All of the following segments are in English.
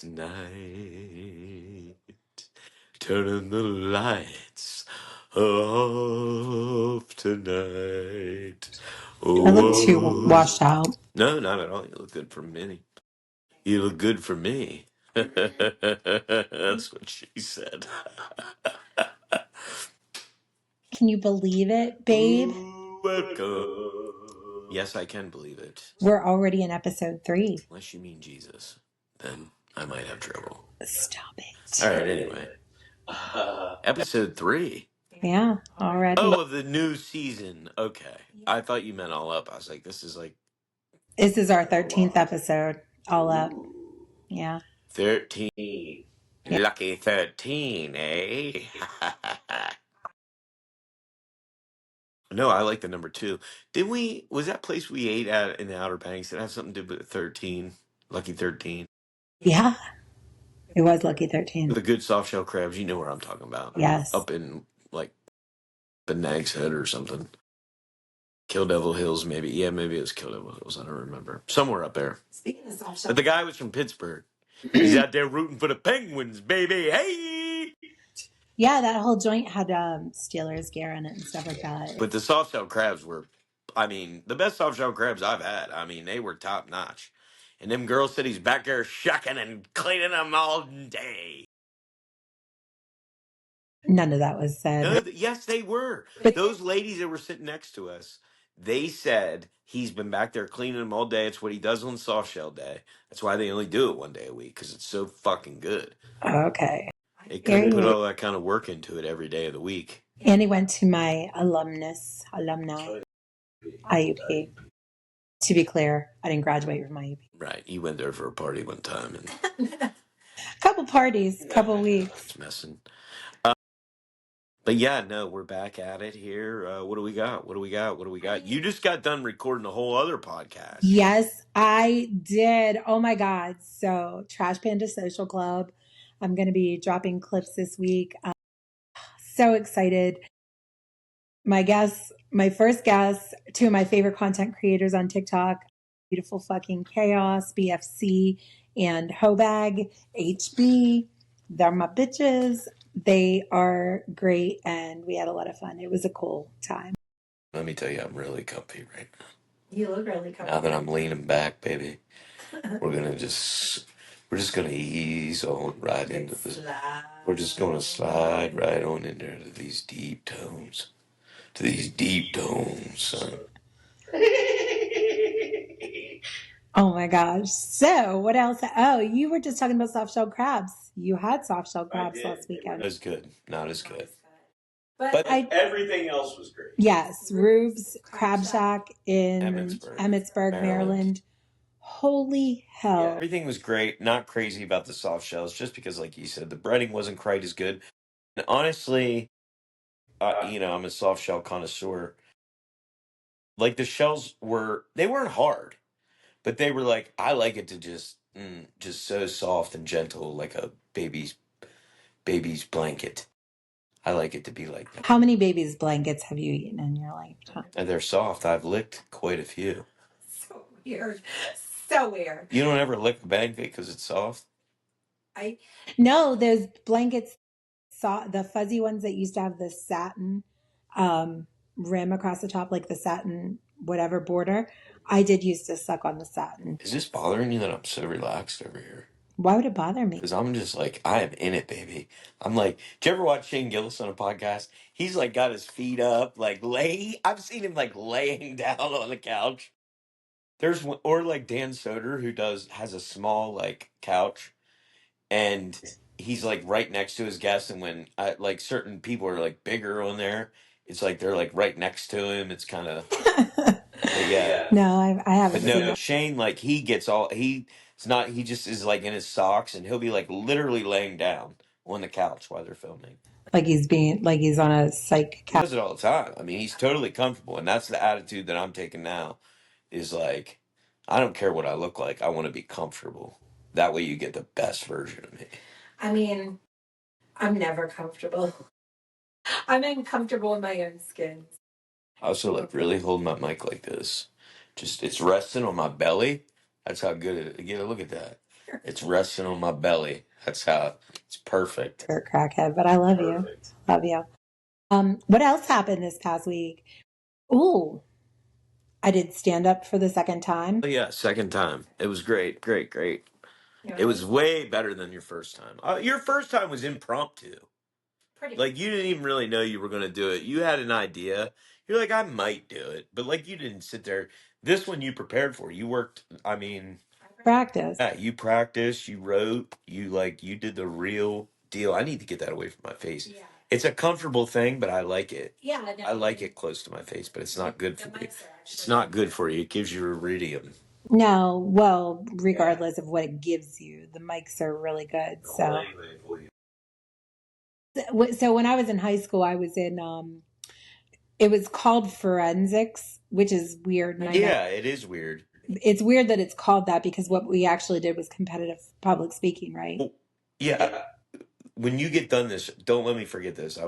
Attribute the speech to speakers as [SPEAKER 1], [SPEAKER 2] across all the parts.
[SPEAKER 1] Tonight, turning the lights off tonight.
[SPEAKER 2] I look too
[SPEAKER 1] Oh,
[SPEAKER 2] washed out.
[SPEAKER 1] no, not at all. You look good for me. You look good for me. That's what she said.
[SPEAKER 2] Can you believe it, babe?
[SPEAKER 1] Welcome. Yes, I can believe it.
[SPEAKER 2] We're already in episode 3.
[SPEAKER 1] Unless you mean Jesus, then I might have trouble.
[SPEAKER 2] Stop it.
[SPEAKER 1] All right, anyway. Episode 3.
[SPEAKER 2] Yeah, already.
[SPEAKER 1] Oh, of the new season. Okay. I thought you meant all up. I was like, this is like
[SPEAKER 2] This is our 13th episode. All up. Yeah.
[SPEAKER 1] 13.
[SPEAKER 2] Yeah.
[SPEAKER 1] Lucky 13, eh? No, I like the number 2. Was that place we ate at in the Outer Banks, did it have something to do with 13? Lucky 13?
[SPEAKER 2] Yeah. It was Lucky 13.
[SPEAKER 1] The good soft shell crabs, you know where I'm talking about.
[SPEAKER 2] Yes.
[SPEAKER 1] Up in, like, the Nag's Head or something. Kill Devil Hills, maybe. Yeah, maybe it was Kill Devil Hills. I don't remember. Somewhere up there.
[SPEAKER 2] Speaking of soft shell.
[SPEAKER 1] But the guy was from Pittsburgh. He's out there rooting for the Penguins, baby. Hey!
[SPEAKER 2] Yeah, that whole joint had Steelers gear in it and stuff like that.
[SPEAKER 1] But the soft shell crabs were, the best soft shell crabs I've had. They were top notch. And them girls said he's back there shucking and cleaning them all day.
[SPEAKER 2] None of that was said.
[SPEAKER 1] No, yes, they were.
[SPEAKER 2] But
[SPEAKER 1] Those ladies that were sitting next to us, they said he's been back there cleaning them all day. It's what he does on soft shell day. That's why they only do it one day a week, because it's so fucking good.
[SPEAKER 2] okay.
[SPEAKER 1] They couldn't put all that kind of work into it every day of the week.
[SPEAKER 2] Annie went to my alumni IUP. To be clear, I didn't graduate from IUP.
[SPEAKER 1] Right. He went there for a party one time. And
[SPEAKER 2] couple parties, couple weeks.
[SPEAKER 1] It's messing. But yeah, no, we're back at it here. What do we got? What do we got? What do we got? You just got done recording a whole other podcast.
[SPEAKER 2] Yes, I did. Oh my God. So Trash Panda Social Club. I'm going to be dropping clips this week. So excited. My first guest, 2 of my favorite content creators on TikTok, Beautiful Fucking Chaos, BFC, and Hobag, HB. They're my bitches. They are great, and we had a lot of fun. It was a cool time.
[SPEAKER 1] Let me tell you, I'm really comfy right now.
[SPEAKER 2] You look really comfy.
[SPEAKER 1] Now that I'm leaning back, baby, we're just gonna ease on right into this. We're just gonna slide right on in there to these deep tones. Son.
[SPEAKER 2] Oh my gosh. So what else? Oh, you were just talking about soft shell crabs. You had soft shell crabs last weekend.
[SPEAKER 1] Not as good. Not as good.
[SPEAKER 2] But
[SPEAKER 1] everything else was great.
[SPEAKER 2] Yes, Rube's Crab Shack in Emmitsburg, Maryland. Holy hell.
[SPEAKER 1] Yeah, everything was great. Not crazy about the soft shells, just because, like you said, the breading wasn't quite as good. And honestly, I'm a soft shell connoisseur. Like, the shells they weren't hard, but they were like, I like it to just so soft and gentle, like a baby's blanket. I like it to be like that.
[SPEAKER 2] How many baby's blankets have you eaten in your lifetime?
[SPEAKER 1] And they're soft. I've licked quite a few.
[SPEAKER 2] So weird. So weird.
[SPEAKER 1] You don't ever lick a blanket because it's soft?
[SPEAKER 2] No, those blankets, the fuzzy ones that used to have the satin rim across the top, like the satin whatever border. I did used to suck on the satin.
[SPEAKER 1] Is this bothering you that I'm so relaxed over here?
[SPEAKER 2] Why would it bother me?
[SPEAKER 1] Because I'm just like, I am in it, baby. I'm like, do you ever watch Shane Gillis on a podcast? He's like got his feet up, like I've seen him like laying down on the couch. Or like Dan Soder, who has a small like couch, and he's like right next to his guests. And when like certain people are like bigger on there, it's like they're like right next to him. It's kind of yeah.
[SPEAKER 2] No, I haven't.
[SPEAKER 1] But no, Shane, like he just is like in his socks, and he'll be like literally laying down on the couch while they're filming.
[SPEAKER 2] Like he's on a psych couch.
[SPEAKER 1] He does it all the time. I mean, he's totally comfortable, and that's the attitude that I'm taking now. Is like, I don't care what I look like. I want to be comfortable. That way, you get the best version of me.
[SPEAKER 2] I mean, I'm never comfortable. I'm uncomfortable in my own skin.
[SPEAKER 1] I also like really hold my mic like this. Just it's resting on my belly. That's how good it is. Look at that. It's resting on my belly. That's how it's perfect.
[SPEAKER 2] You're a crackhead, but I love you. Love you. What else happened this past week? Ooh, I did stand up for the second time.
[SPEAKER 1] Oh, yeah, second time. It was great, great, great. It was way better than your first time. Your first time was impromptu. Like you didn't even really know you were going to do it. You had an idea. You're like, I might do it, but like you didn't sit there. This one you prepared for. You worked. I mean,
[SPEAKER 2] Practice.
[SPEAKER 1] yeah, you practiced. You wrote. You did the real deal. I need to get that away from my face. Yeah. It's a comfortable thing, but I like it. Yeah, I like it close to my face, but it's not good for you. It's not good for you. It gives you iridium.
[SPEAKER 2] No, well, regardless of what it gives you, the mics are really good. So when I was in high school, I was in it was called forensics, which is weird. And
[SPEAKER 1] Yeah, it is weird.
[SPEAKER 2] It's weird that it's called that because what we actually did was competitive public speaking, right?
[SPEAKER 1] Well, yeah. When you get done this, don't let me forget this.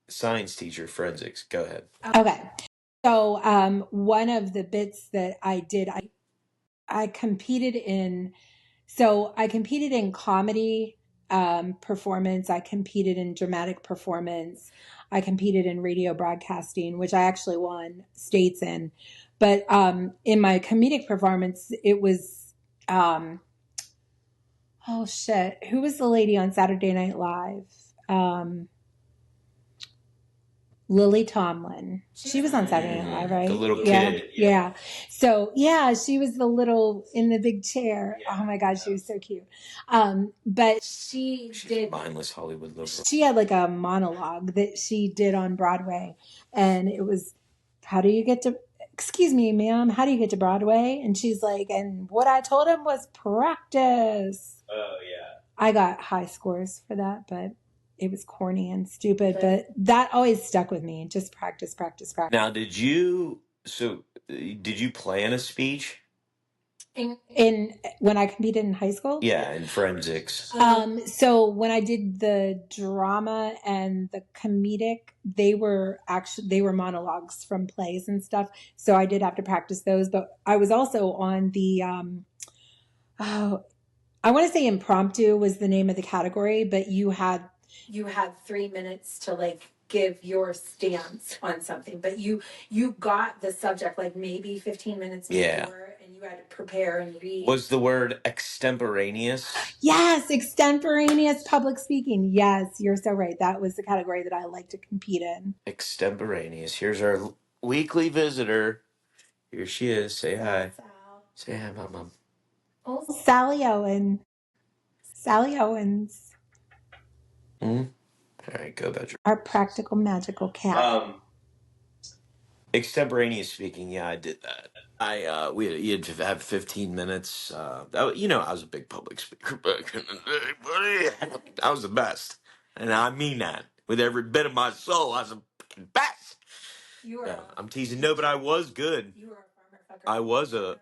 [SPEAKER 1] Science teacher, forensics. Go ahead.
[SPEAKER 2] Okay. So one of the bits that I did, I competed in. So I competed in comedy performance. I competed in dramatic performance. I competed in radio broadcasting, which I actually won states in. But in my comedic performance, it was, oh shit, who was the lady on Saturday Night Live? Lily Tomlin. She was on Saturday Night Live, right?
[SPEAKER 1] The little
[SPEAKER 2] kid. Yeah. So yeah, she was the little in the big chair. Oh my God, she was so cute. But
[SPEAKER 1] She's did mindless Hollywood liberal.
[SPEAKER 2] She had like a monologue that she did on Broadway, and it was, "How do you get to? Excuse me, ma'am. How do you get to Broadway?" And she's like, "And what I told him was practice."
[SPEAKER 1] Oh yeah.
[SPEAKER 2] I got high scores for that, but it was corny and stupid, but that always stuck with me. Just practice, practice, practice.
[SPEAKER 1] Now, did you plan a speech?
[SPEAKER 2] In when I competed in high school?
[SPEAKER 1] Yeah, in forensics.
[SPEAKER 2] So when I did the drama and the comedic, they were monologues from plays and stuff. So I did have to practice those, but I was also on the oh, I want to say impromptu was the name of the category, but you had 3 minutes to like give your stance on something, but you got the subject like maybe 15 minutes before,
[SPEAKER 1] Yeah.
[SPEAKER 2] and you had to prepare and read.
[SPEAKER 1] Was the word extemporaneous?
[SPEAKER 2] Yes, extemporaneous public speaking. Yes, you're so right. That was the category that I like to compete in.
[SPEAKER 1] Extemporaneous. Here's our weekly visitor. Here she is. Say hi. Say hi, Mom.
[SPEAKER 2] Sally Owen. Sally Owens.
[SPEAKER 1] All right, go about your.
[SPEAKER 2] Our practical magical cat.
[SPEAKER 1] Extemporaneous speaking. Yeah, I did that. You had to have 15 minutes. I was a big public speaker back in the day, buddy. I was the best, and I mean that with every bit of my soul. I was the fucking best. I'm teasing. No, but I was good.
[SPEAKER 2] You were a farmer fucker.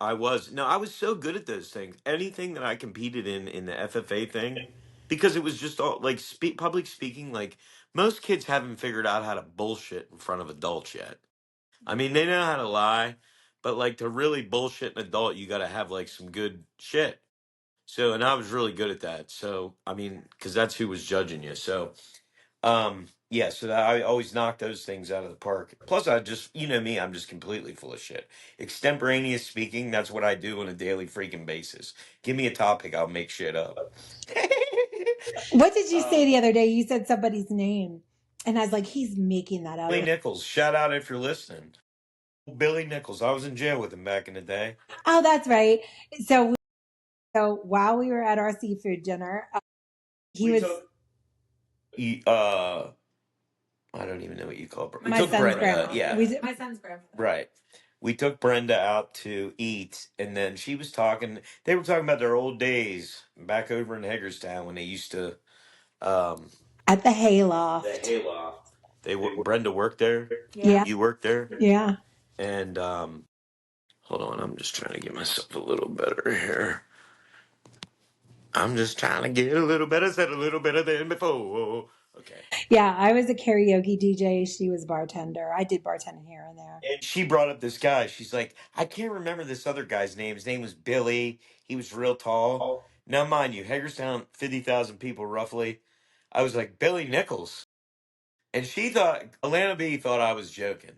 [SPEAKER 1] I was so good at those things. Anything that I competed in the FFA thing, because it was just all like public speaking. Like most kids haven't figured out how to bullshit in front of adults yet. I mean, they know how to lie, but like to really bullshit an adult, you got to have like some good shit. So, and I was really good at that. So, I mean, because that's who was judging you. So, yeah. So I always knock those things out of the park. Plus, I just, you know me, I'm just completely full of shit. Extemporaneous speaking, that's what I do on a daily freaking basis. Give me a topic, I'll make shit up.
[SPEAKER 2] What did you say the other day? You said somebody's name, and I was like, he's making that up.
[SPEAKER 1] Billy Nichols, shout out if you're listening. Billy Nichols, I was in jail with him back in the day.
[SPEAKER 2] Oh, that's right. So while we were at our seafood dinner,
[SPEAKER 1] I don't even know what you call it.
[SPEAKER 2] My son's grandma.
[SPEAKER 1] Yeah.
[SPEAKER 2] My son's grandma.
[SPEAKER 1] Right. We took Brenda out to eat, and then she was talking. They were talking about their old days back over in Hagerstown when they used to.
[SPEAKER 2] At the hayloft.
[SPEAKER 1] Brenda worked there.
[SPEAKER 2] Yeah.
[SPEAKER 1] You worked there.
[SPEAKER 2] Yeah.
[SPEAKER 1] And hold on, I'm just trying to get myself a little better here. I'm just trying to get a little better. Said a little better than before. Okay.
[SPEAKER 2] Yeah, I was a karaoke DJ. She was bartender. I did bartending here and there.
[SPEAKER 1] And she brought up this guy. She's like, I can't remember this other guy's name. His name was Billy. He was real tall. Now, mind you, Hagerstown, 50,000 people roughly. I was like, Billy Nichols. And Alana B thought I was joking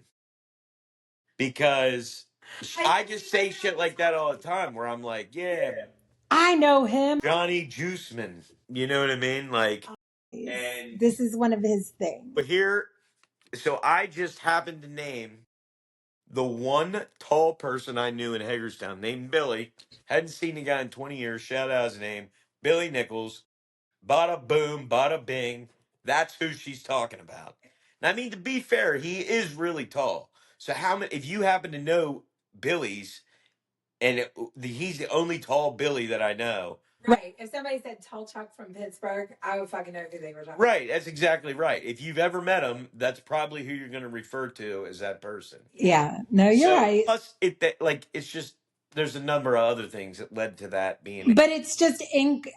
[SPEAKER 1] because I just say shit like that all the time where I'm like, yeah,
[SPEAKER 2] I know him.
[SPEAKER 1] Johnny Juiceman. You know what I mean? Like,
[SPEAKER 2] And this is one of his things.
[SPEAKER 1] but here, so I just happened to name the one tall person I knew in Hagerstown named Billy. Hadn't seen the guy in 20 years. Shout out his name, Billy Nichols. Bada boom, bada bing. That's who she's talking about. And I mean, to be fair, he is really tall. So how many? If you happen to know Billy's, he's the only tall Billy that I know.
[SPEAKER 2] Right. If somebody said tall Chuck from Pittsburgh, I would fucking know who they were talking
[SPEAKER 1] Right, that's exactly right. If you've ever met him, that's probably who you're going to refer to as that person.
[SPEAKER 2] Yeah. No, you're right.
[SPEAKER 1] Plus, it's just there's a number of other things that led to that being.
[SPEAKER 2] But it's just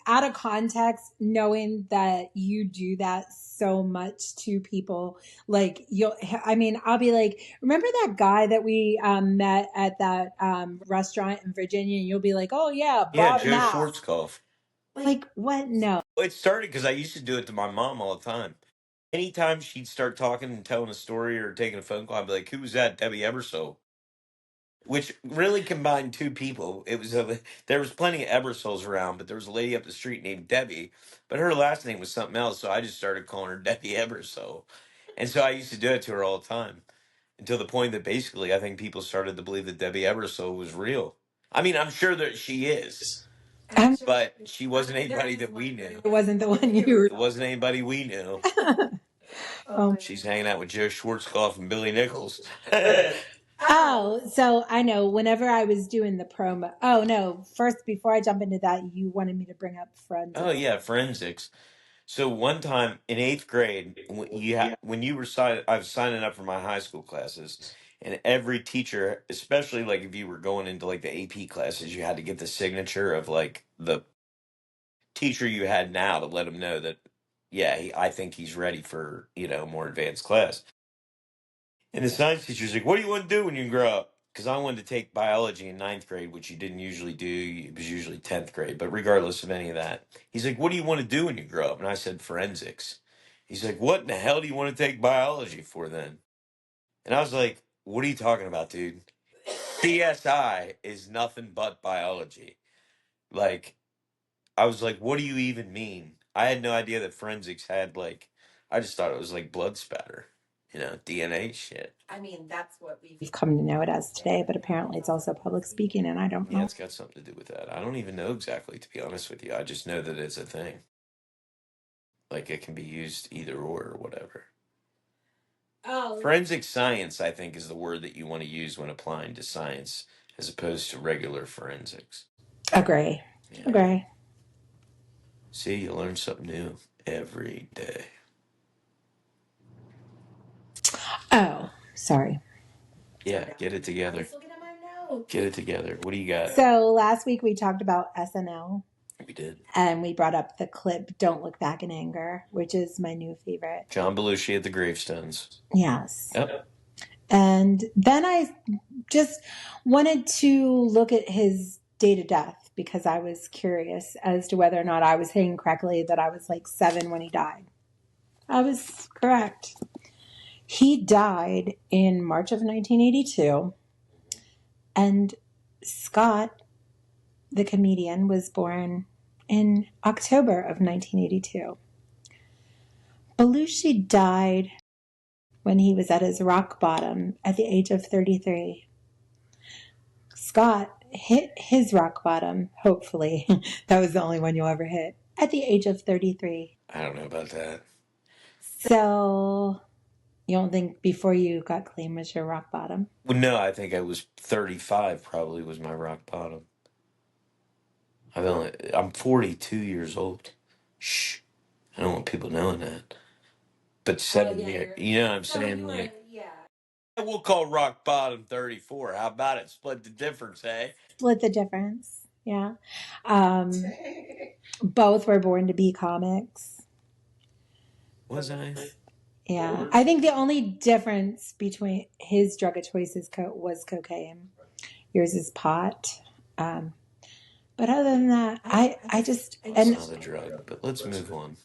[SPEAKER 2] out of context, knowing that you do that so much to people. Like I'll be like, remember that guy that we met at that restaurant in Virginia? And you'll be like, oh yeah, Bob
[SPEAKER 1] Joe
[SPEAKER 2] Mass.
[SPEAKER 1] Schwarzkopf.
[SPEAKER 2] Like what? No.
[SPEAKER 1] It started because I used to do it to my mom all the time. Anytime she'd start talking and telling a story or taking a phone call, I'd be like, "Who was that?" Debbie Ebersole. Which really combined two people. There was plenty of Ebersoles around, but there was a lady up the street named Debbie, but her last name was something else, so I just started calling her Debbie Ebersole, and so I used to do it to her all the time, until the point that basically I think people started to believe that Debbie Ebersole was real. I mean, I'm sure that she is, but she wasn't anybody that we knew.
[SPEAKER 2] It wasn't the one you were.
[SPEAKER 1] It wasn't anybody we knew. She's hanging out with Joe Schwarzkopf and Billy Nichols.
[SPEAKER 2] Oh, so I know whenever I was doing the promo. Oh no, first before I jump into that, you wanted me to bring up forensics.
[SPEAKER 1] Oh yeah, forensics. So one time in eighth grade, when you were I was signing up for my high school classes, and every teacher, especially like if you were going into like the AP classes, you had to get the signature of like the teacher you had now to let them know that, yeah, I think he's ready for more advanced class. And the science teacher's like, "What do you want to do when you grow up?" Because I wanted to take biology in ninth grade, which you didn't usually do. It was usually 10th grade. But regardless of any of that, he's like, "What do you want to do when you grow up?" And I said, "Forensics." He's like, "What in the hell do you want to take biology for then?" And I was like, "What are you talking about, dude? CSI is nothing but biology." Like, I was like, "What do you even mean?" I had no idea that forensics had I just thought it was like blood spatter, DNA shit.
[SPEAKER 2] I mean, that's what we've come to know it as today, but apparently it's also public speaking, and I don't know.
[SPEAKER 1] Yeah, it's got something to do with that. I don't even know exactly, to be honest with you. I just know that it's a thing. Like it can be used either or whatever.
[SPEAKER 2] Oh,
[SPEAKER 1] forensic science, I think, is the word that you want to use when applying to science, as opposed to regular forensics.
[SPEAKER 2] Agree.
[SPEAKER 1] Yeah.
[SPEAKER 2] Agree.
[SPEAKER 1] See, you learn something new every day.
[SPEAKER 2] Oh, sorry.
[SPEAKER 1] Yeah, get it together. Get it together. What do you got?
[SPEAKER 2] So last week we talked about SNL.
[SPEAKER 1] We did.
[SPEAKER 2] And we brought up the clip "Don't Look Back in Anger," which is my new favorite.
[SPEAKER 1] John Belushi at the gravestones.
[SPEAKER 2] Yes.
[SPEAKER 1] Yep.
[SPEAKER 2] And then I just wanted to look at his date of death because I was curious as to whether or not I was saying correctly that I was like 7 when he died. I was correct. He died in March of 1982. And Scott, the comedian, was born in October of 1982. Belushi died when he was at his rock bottom at the age of 33. Scott hit his rock bottom, hopefully. That was the only one you'll ever hit, at the age of 33.
[SPEAKER 1] I don't know about that.
[SPEAKER 2] So, you don't think before you got clean was your rock bottom?
[SPEAKER 1] Well, no, I think I was 35 probably was my rock bottom. I'm 42 years old. Shh. I don't want people knowing that. But 7 years, you know what I'm saying? We'll call rock bottom 34. How about it? Split the difference, eh?
[SPEAKER 2] Split the difference, yeah. Both were born to be comics.
[SPEAKER 1] Was I?
[SPEAKER 2] Yeah. I think the only difference between his drug of choice was cocaine. Yours is pot. But other than that, I just,
[SPEAKER 1] It's
[SPEAKER 2] and
[SPEAKER 1] not a drug, but let's move on.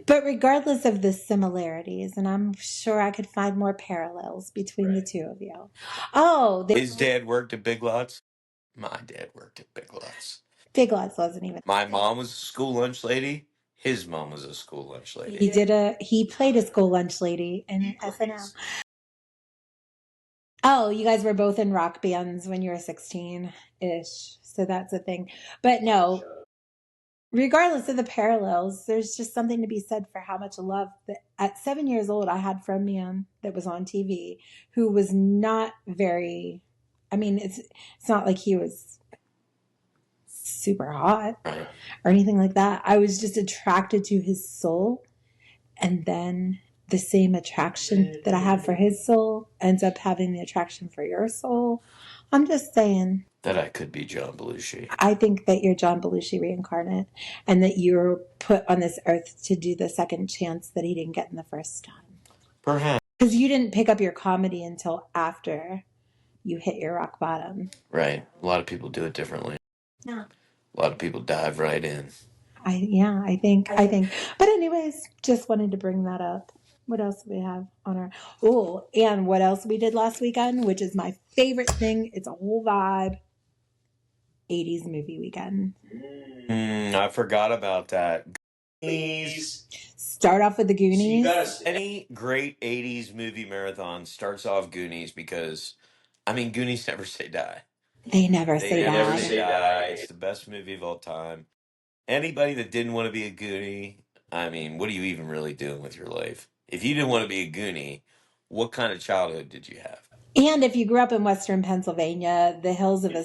[SPEAKER 2] but regardless of the similarities, and I'm sure I could find more parallels between the two of you. Oh,
[SPEAKER 1] His dad worked at Big Lots. My dad worked at Big Lots.
[SPEAKER 2] Big Lots wasn't even.
[SPEAKER 1] My mom was a school lunch lady. His mom was a school lunch lady.
[SPEAKER 2] He played a school lunch lady in SNL. Oh, you guys were both in rock bands when you were 16-ish. So that's a thing. But no, regardless of the parallels, there's just something to be said for how much love that at 7 years old I had for a man that was on TV who was not very, I mean, it's not like he was super hot
[SPEAKER 1] Right.
[SPEAKER 2] or anything like that. I was just attracted to his soul, and then the same attraction that I have for his soul ends up having the attraction for your soul. I'm just saying.
[SPEAKER 1] That I could be John Belushi.
[SPEAKER 2] I think that you're John Belushi reincarnate, and that you're put on this earth to do the second chance that he didn't get in the first time.
[SPEAKER 1] Perhaps.
[SPEAKER 2] Because you didn't pick up your comedy until after you hit your rock bottom.
[SPEAKER 1] Right. A lot of people do it differently.
[SPEAKER 2] Yeah.
[SPEAKER 1] A lot of people dive right in.
[SPEAKER 2] I think. But anyways, just wanted to bring that up. What else do we have on our? Oh, and what else we did last weekend, which is my favorite thing. It's a whole vibe. 80s movie weekend.
[SPEAKER 1] I forgot about that. Goonies.
[SPEAKER 2] Start off with the Goonies.
[SPEAKER 1] Any great 80s movie marathon starts off Goonies because, I mean, Goonies never say die.
[SPEAKER 2] They never
[SPEAKER 1] They
[SPEAKER 2] say
[SPEAKER 1] never
[SPEAKER 2] die.
[SPEAKER 1] say die. It's the best movie of all time. Anybody that didn't want to be a Goonie, I mean, what are you even really doing with your life? If you didn't want to be a Goonie, what kind of childhood did you have?
[SPEAKER 2] And if you grew up in Western Pennsylvania, the hills of the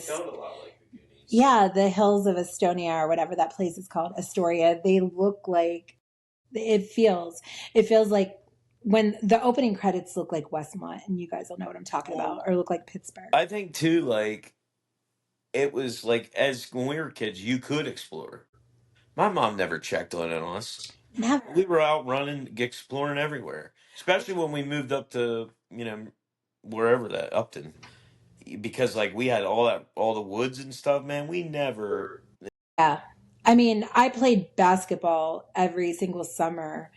[SPEAKER 2] hills of Estonia or whatever that place is called, Astoria, they look like it feels like when the opening credits look like Westmont, and you guys will know what I'm talking about, or look like Pittsburgh.
[SPEAKER 1] I think too, like it was like as when we were kids, you could explore. My mom never checked on us.
[SPEAKER 2] Never.
[SPEAKER 1] We were out running, exploring everywhere. Especially when we moved up to, wherever that Upton. Because like we had all the woods and stuff, man. We never.
[SPEAKER 2] Yeah. I mean, I played basketball every single summer.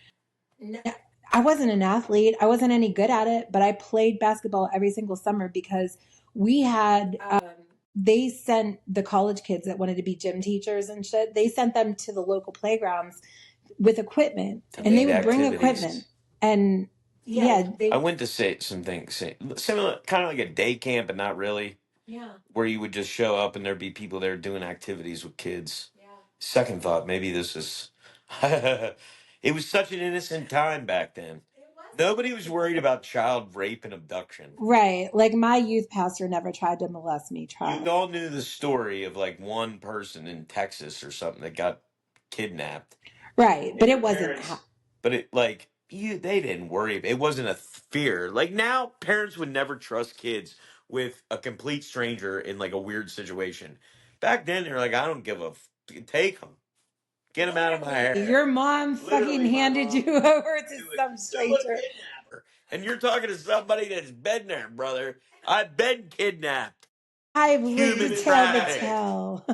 [SPEAKER 2] I wasn't an athlete. I wasn't any good at it, but I played basketball every single summer because we had they sent the college kids that wanted to be gym teachers and shit. They sent them to the local playgrounds with equipment, and they would bring equipment. And
[SPEAKER 1] I went to say something similar, kind of like a day camp, but not really.
[SPEAKER 2] Yeah.
[SPEAKER 1] Where you would just show up and there'd be people there doing activities with kids. Yeah. Second thought, maybe this is. It was such an innocent time back then. Nobody was worried about child rape and abduction.
[SPEAKER 2] Right. Like my youth pastor never tried to molest me.
[SPEAKER 1] You all knew the story of like one person in Texas or something that got kidnapped.
[SPEAKER 2] Right. But it wasn't.
[SPEAKER 1] But it like they didn't worry. It wasn't a fear. Like now, parents would never trust kids with a complete stranger in like a weird situation. Back then, they're like, I don't give a take them, get them out of my hair.
[SPEAKER 2] Your mom fucking handed you over to some stranger,
[SPEAKER 1] and you're talking to somebody that's been there, brother. I've been kidnapped.
[SPEAKER 2] I've lived to tell the tale.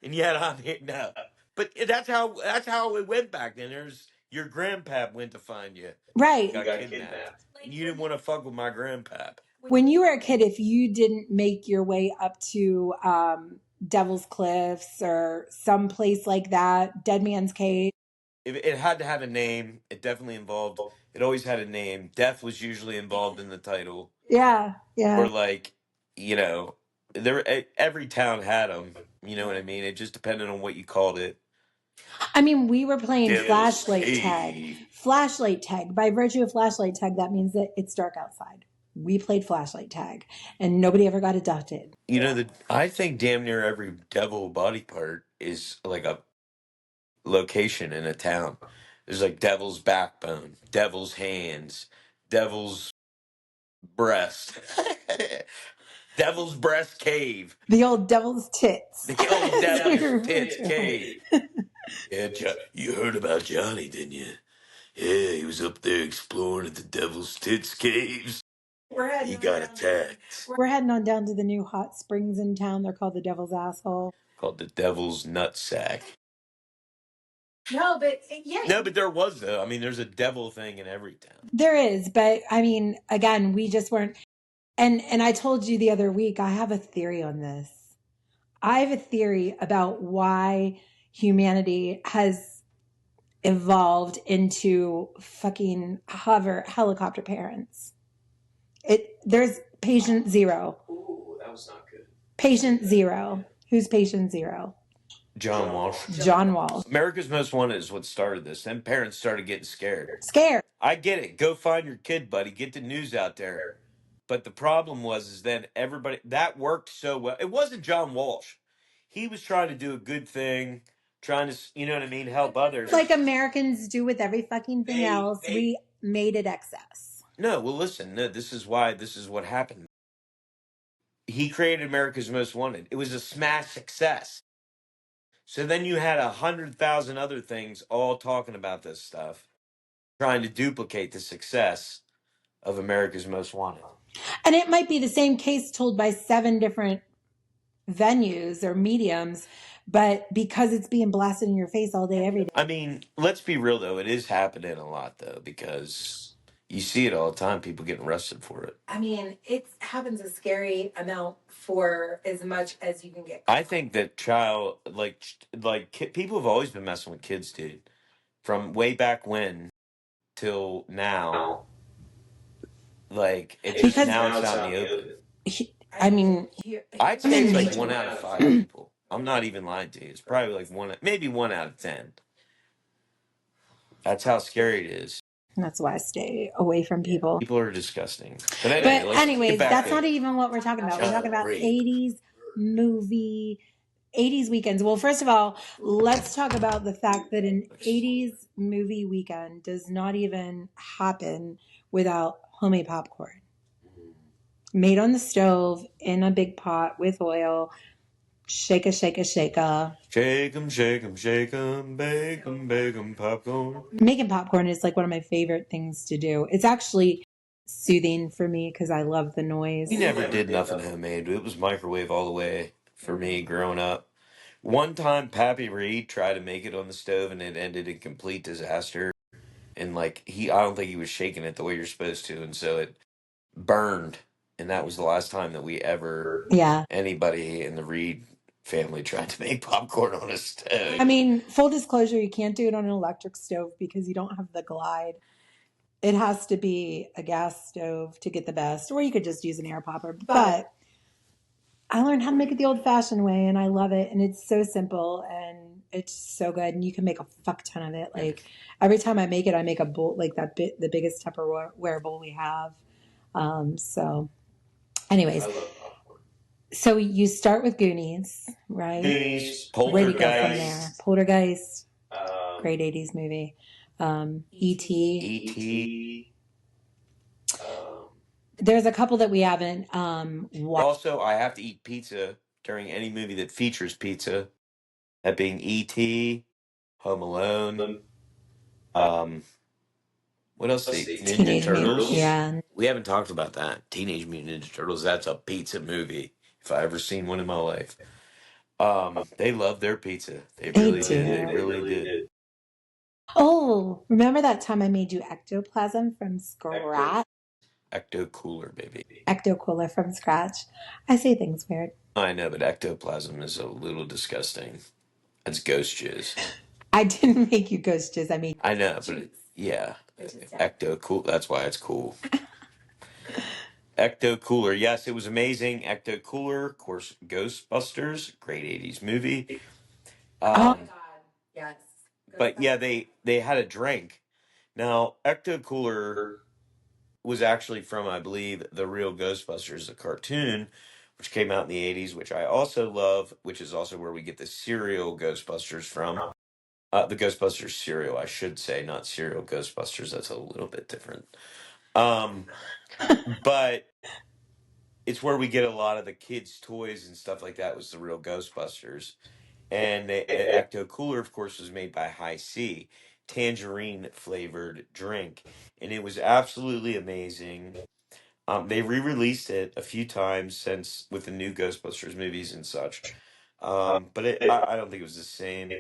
[SPEAKER 1] And yet I'm here now. But that's how it went back then. There's your grandpap went to find you.
[SPEAKER 2] Right.
[SPEAKER 1] You got kidnapped. And you didn't want to fuck with my grandpap.
[SPEAKER 2] When you were a kid, if you didn't make your way up to Devil's Cliffs or some place like that, Dead Man's Cave.
[SPEAKER 1] It had to have a name. It definitely involved. It always had a name. Death was usually involved in the title.
[SPEAKER 2] Yeah, yeah.
[SPEAKER 1] Or like, every town had them. You know what I mean? It just depended on what you called it.
[SPEAKER 2] I mean, we were playing flashlight tag. Flashlight tag. By virtue of flashlight tag, that means that it's dark outside. We played flashlight tag, and nobody ever got abducted.
[SPEAKER 1] I think damn near every devil body part is like a location in a town. There's like devil's backbone, devil's hands, devil's breast, devil's breast cave,
[SPEAKER 2] the old devil's tits,
[SPEAKER 1] the old devil's tits cave. Yeah, you heard about Johnny, didn't you? Yeah, he was up there exploring at the devil's tits caves. He got attacked.
[SPEAKER 2] We're heading on down to the new hot springs in town. They're called the Devil's Asshole.
[SPEAKER 1] called The Devil's Nutsack.
[SPEAKER 2] No, but yeah.
[SPEAKER 1] No, but there was though. I mean, there's a devil thing in every town.
[SPEAKER 2] There is, but I mean, again, we just weren't. And I told you the other week, I have a theory on this. I have a theory about why humanity has evolved into fucking hover helicopter parents. There's patient zero.
[SPEAKER 1] Ooh, that was not good.
[SPEAKER 2] Patient zero. Who's patient zero?
[SPEAKER 1] John Walsh.
[SPEAKER 2] John Walsh.
[SPEAKER 1] America's Most Wanted is what started this. Then parents started getting scared.
[SPEAKER 2] Scared.
[SPEAKER 1] I get it. Go find your kid, buddy. Get the news out there. But the problem was is then everybody that worked so well. It wasn't John Walsh. He was trying to do a good thing, trying to, you know what I mean, help others.
[SPEAKER 2] Like Americans do with every fucking thing else. We made it excess.
[SPEAKER 1] No, well, listen. No, this is what happened. He created America's Most Wanted. It was a smash success. So then you had 100,000 other things all talking about this stuff, trying to duplicate the success of America's Most Wanted.
[SPEAKER 2] And it might be the same case told by 7 different venues or mediums, but because it's being blasted in your face all day, every day.
[SPEAKER 1] I mean, let's be real though. It is happening a lot though, because you see it all the time. People getting arrested for it.
[SPEAKER 2] I mean, it happens a scary amount for as much as you can get.
[SPEAKER 1] I think that people have always been messing with kids, dude, from way back when till now. Like it's just now it's out in the open.
[SPEAKER 2] I mean,
[SPEAKER 1] I'd say it's like 1 out of 5 people. I'm not even lying to you. It's probably like maybe 1 out of 10. That's how scary it is.
[SPEAKER 2] That's why I stay away from people.
[SPEAKER 1] People are disgusting. But anyway,
[SPEAKER 2] anyways, that's not even what we're talking about. We're talking about 80s movie, 80s weekends. Well, first of all, let's talk about the fact that an 80s movie weekend does not even happen without homemade popcorn. Made on the stove in a big pot with oil. Shake a, shake a, shake a.
[SPEAKER 1] Shake 'em, shake 'em, shake 'em, bake 'em popcorn.
[SPEAKER 2] Making popcorn is like one of my favorite things to do. It's actually soothing for me because I love the noise.
[SPEAKER 1] We never did nothing homemade. It was microwave all the way for me growing up. One time, Pappy Reed tried to make it on the stove and it ended in complete disaster. And I don't think he was shaking it the way you're supposed to, and so it burned. And that was the last time that we ever, anybody in the Reed family tried to make popcorn on a stove.
[SPEAKER 2] I mean, full disclosure, you can't do it on an electric stove because you don't have the glide. It has to be a gas stove to get the best, or you could just use an air popper. But I learned how to make it the old-fashioned way, and I love it. And it's so simple, and it's so good. And you can make a fuck ton of it. Like every time I make it, I make a bowl like the biggest Tupperware bowl we have. So, anyways. So you start with Goonies, right?
[SPEAKER 1] Goonies,
[SPEAKER 2] Where do you go from there? Poltergeist, great 80s movie. E.T.
[SPEAKER 1] E.T.
[SPEAKER 2] There's a couple that we haven't watched.
[SPEAKER 1] Also, I have to eat pizza during any movie that features pizza. That being E.T., Home Alone. What else? Ninja
[SPEAKER 2] Teenage
[SPEAKER 1] Turtles.
[SPEAKER 2] Mutant, yeah.
[SPEAKER 1] We haven't talked about that. Teenage Mutant Ninja Turtles. That's a pizza movie. If I ever seen one in my life. They love their pizza. They really did. They really did.
[SPEAKER 2] Oh, remember that time I made you ectoplasm from scratch?
[SPEAKER 1] Ecto Cooler, baby.
[SPEAKER 2] Ecto Cooler from scratch. I say things weird.
[SPEAKER 1] I know, but ectoplasm is a little disgusting. That's ghost jizz.
[SPEAKER 2] I didn't make you ghost jizz. I mean,
[SPEAKER 1] I know, but yeah, Ecto Cool. That's why it's cool. Ecto Cooler. Yes, it was amazing. Ecto Cooler, of course, Ghostbusters, great 80s movie.
[SPEAKER 2] oh my God, yes.
[SPEAKER 1] But yeah, they had a drink. Now, Ecto Cooler was actually from, I believe, the real Ghostbusters, the cartoon, which came out in the 80s, which I also love, which is also where we get the cereal Ghostbusters from. The Ghostbusters cereal, I should say, not cereal Ghostbusters. That's a little bit different. But it's where we get a lot of the kids' toys and stuff like that was the real Ghostbusters. And the Ecto Cooler, of course, was made by High C, tangerine flavored drink. And it was absolutely amazing. They re-released it a few times since with the new Ghostbusters movies and such. But I don't think it was the same.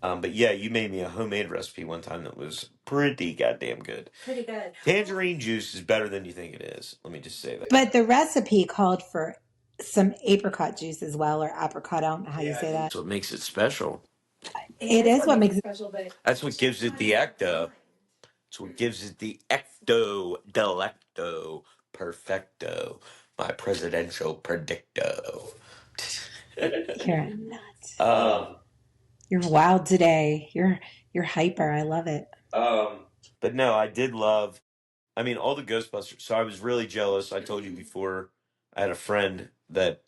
[SPEAKER 1] But yeah, you made me a homemade recipe one time that was pretty goddamn good.
[SPEAKER 2] Pretty good.
[SPEAKER 1] Tangerine juice is better than you think it is. Let me just say that.
[SPEAKER 2] But the recipe called for some apricot juice as well, or apricot. I don't know how you say that.
[SPEAKER 1] That's what makes it special.
[SPEAKER 2] It is what makes it
[SPEAKER 3] special, but
[SPEAKER 1] That's what gives it the ecto. That's what gives it the ecto delecto perfecto. My presidential predicto.
[SPEAKER 2] you're a nut.
[SPEAKER 1] um,
[SPEAKER 2] You're wild today. You're hyper. I love it.
[SPEAKER 1] but no, I did love. I mean, all the Ghostbusters. So I was really jealous. I told you before. I had a friend that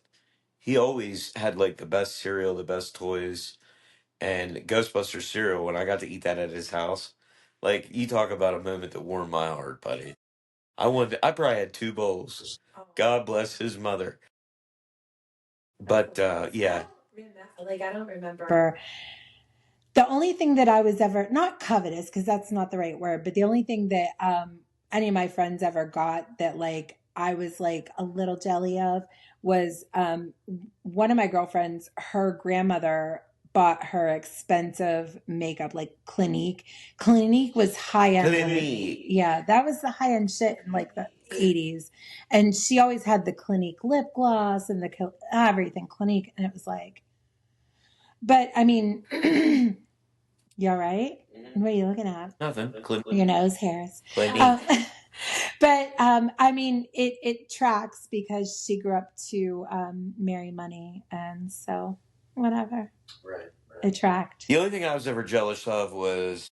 [SPEAKER 1] he always had like the best cereal, the best toys, and Ghostbusters cereal. When I got to eat that at his house, like you talk about a moment that warmed my heart, buddy. I probably had two bowls. God bless his mother. But yeah,
[SPEAKER 2] Like I don't remember. The only thing that I was ever not covetous, because that's not the right word, but the only thing that any of my friends ever got that like I was like a little jelly of was one of my girlfriends, her grandmother bought her expensive makeup, like Clinique. Clinique was high end.
[SPEAKER 1] Clinique.
[SPEAKER 2] Yeah, that was the high end shit in like the 80s. And she always had the Clinique lip gloss and the everything Clinique. And it was like, but I mean, you all right? What are you looking at?
[SPEAKER 1] Nothing.
[SPEAKER 2] Your nose hairs.
[SPEAKER 1] Clinique.
[SPEAKER 2] But I mean, it tracks because she grew up to marry money, and so whatever.
[SPEAKER 1] Right.
[SPEAKER 2] It tracked.
[SPEAKER 1] The only thing I was ever jealous of was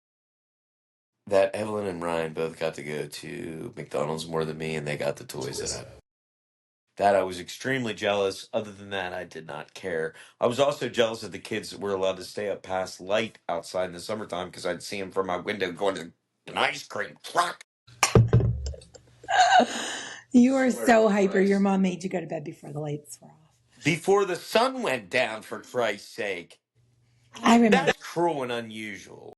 [SPEAKER 1] that Evelyn and Ryan both got to go to McDonald's more than me, and they got the toys that I was extremely jealous. Other than that, I did not care. I was also jealous of the kids that were allowed to stay up past light outside in the summertime because I'd see them from my window going to an ice cream truck.
[SPEAKER 2] You are so hyper. Your mom made you go to bed before the lights were off.
[SPEAKER 1] Before the sun went down, for Christ's sake.
[SPEAKER 2] I remember.
[SPEAKER 1] That's cruel and unusual.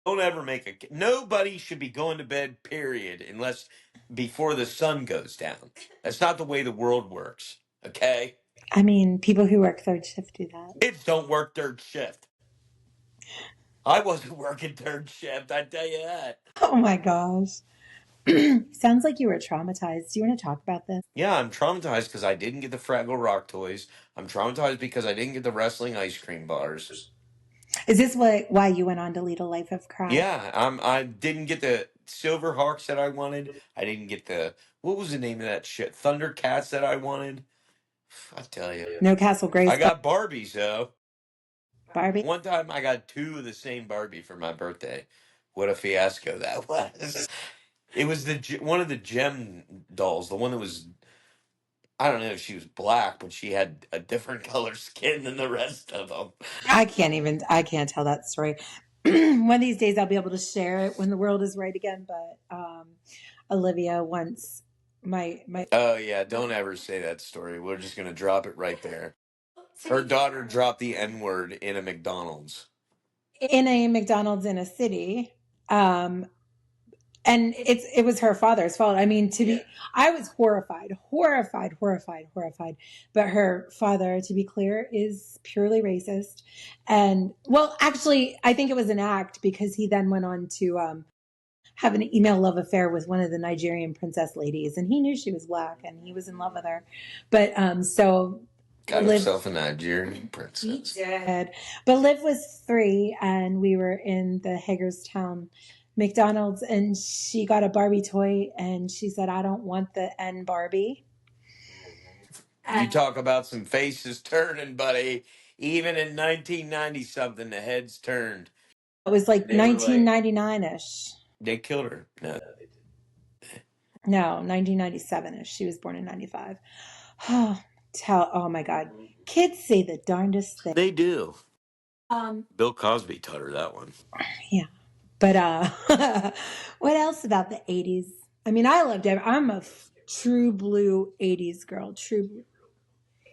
[SPEAKER 1] Don't ever make a. Nobody should be going to bed, period, unless before the sun goes down. That's not the way the world works, okay?
[SPEAKER 2] I mean, people who work third shift do that.
[SPEAKER 1] Kids don't work third shift. I wasn't working third shift, I tell you that.
[SPEAKER 2] Oh my gosh. Sounds like you were traumatized. Do you want to talk about this?
[SPEAKER 1] Yeah, I'm traumatized because I didn't get the Fraggle Rock toys. I'm traumatized because I didn't get the wrestling ice cream bars.
[SPEAKER 2] Is this why you went on to lead a life of crime?
[SPEAKER 1] Yeah, I didn't get the Silver Hawks that I wanted. I didn't get the what was the name of that shit? Thundercats that I wanted. I tell you.
[SPEAKER 2] No Castle Grace.
[SPEAKER 1] I got Barbies though.
[SPEAKER 2] Barbie.
[SPEAKER 1] One time I got two of the same Barbie for my birthday. What a fiasco that was. It was one of the gem dolls, the one that was I don't know if she was black, but she had a different color skin than the rest of them.
[SPEAKER 2] I can't tell that story. One of these days I'll be able to share it when the world is right again. But Olivia once my
[SPEAKER 1] Oh yeah, don't ever say that story. We're just gonna drop it right there. Her daughter dropped the N word in a McDonald's.
[SPEAKER 2] in a McDonald's in a city. And it was her father's fault. I mean, I was horrified. But her father, to be clear, is purely racist. And well, actually, I think it was an act because he then went on to have an email love affair with one of the Nigerian princess ladies, and he knew she was black, and he was in love with her. But so
[SPEAKER 1] got himself a Nigerian princess.
[SPEAKER 2] He did. But Liv was 3, and we were in the Hagerstown McDonald's, and she got a Barbie toy, and she said, "I don't want the N Barbie."
[SPEAKER 1] You talk about some faces turning, buddy. Even in 1990 something, the heads turned.
[SPEAKER 2] It was like 1999-ish.
[SPEAKER 1] They killed her. No.
[SPEAKER 2] No, 1997-ish. She was born in 95. Oh my God. Kids say the darndest thing.
[SPEAKER 1] They do. Bill Cosby taught her that one.
[SPEAKER 2] Yeah. But what else about the 80s? I mean, I loved it. I'm a true blue 80s girl. True blue.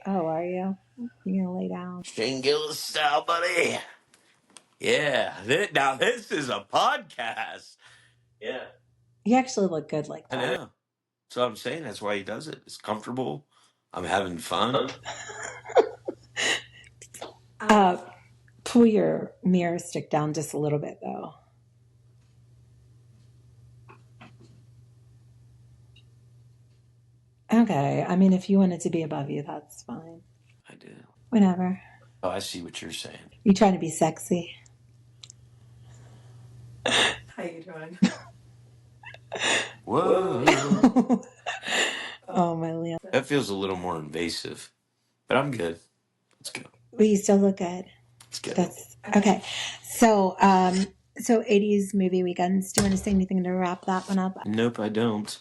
[SPEAKER 2] Oh, are you? You're gonna lay down.
[SPEAKER 1] Shane Gillis style, buddy. Yeah. Now this is a podcast. Yeah.
[SPEAKER 2] You actually look good like
[SPEAKER 1] I
[SPEAKER 2] that.
[SPEAKER 1] know. That's what I'm saying. That's why he does it. It's comfortable. I'm having fun.
[SPEAKER 2] Pull your mirror stick down just a little bit, though. Okay. I mean, if you want it to be above you, that's fine.
[SPEAKER 1] I do.
[SPEAKER 2] Whatever.
[SPEAKER 1] Oh, I see what you're saying.
[SPEAKER 2] You trying to be sexy?
[SPEAKER 3] How you doing?
[SPEAKER 1] Whoa.
[SPEAKER 2] Oh, my Leon.
[SPEAKER 1] That feels a little more invasive, but I'm good. Let's go.
[SPEAKER 2] Well, you still look good.
[SPEAKER 1] Let's go.
[SPEAKER 2] That's okay. So, 80s movie weekends. Do you want to say anything to wrap that one up?
[SPEAKER 1] Nope, I don't.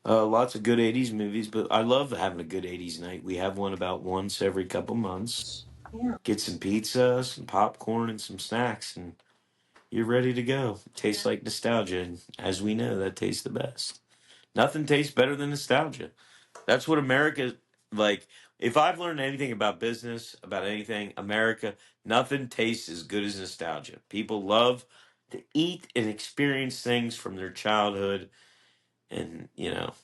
[SPEAKER 1] Lots of good 80s movies, but I love having a good 80s night. We have one about once every couple months.
[SPEAKER 2] Yeah.
[SPEAKER 1] Get some pizza, some popcorn, and some snacks, and you're ready to go. It tastes like nostalgia, and as we know, that tastes the best. Nothing tastes better than nostalgia. That's what America, like. If I've learned anything about business, about anything, America, nothing tastes as good as nostalgia. People love to eat and experience things from their childhood and,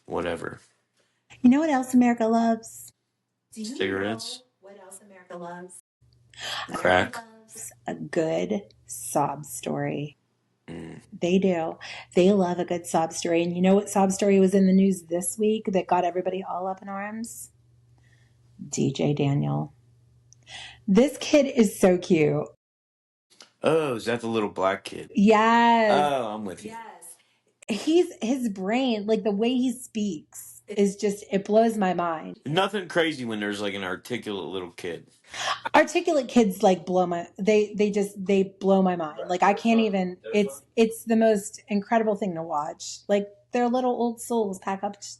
[SPEAKER 1] whatever.
[SPEAKER 2] You know what else America loves?
[SPEAKER 3] Do you
[SPEAKER 1] Cigarettes,
[SPEAKER 3] know what else America loves?
[SPEAKER 1] crack.
[SPEAKER 2] Loves a good sob story.
[SPEAKER 1] Mm.
[SPEAKER 2] They do. They love a good sob story. And you know what sob story was in the news this week that got everybody all up in arms? DJ Daniel. This kid is so cute.
[SPEAKER 1] Oh, is that the little black kid?
[SPEAKER 2] Yes.
[SPEAKER 1] Oh, I'm with you.
[SPEAKER 2] His brain, like the way he speaks is just, it blows my mind.
[SPEAKER 1] Nothing crazy when there's like an articulate little kid.
[SPEAKER 2] Articulate kids like blow my they blow my mind. Like I can't even, it's the most incredible thing to watch. Like they're little old souls packaged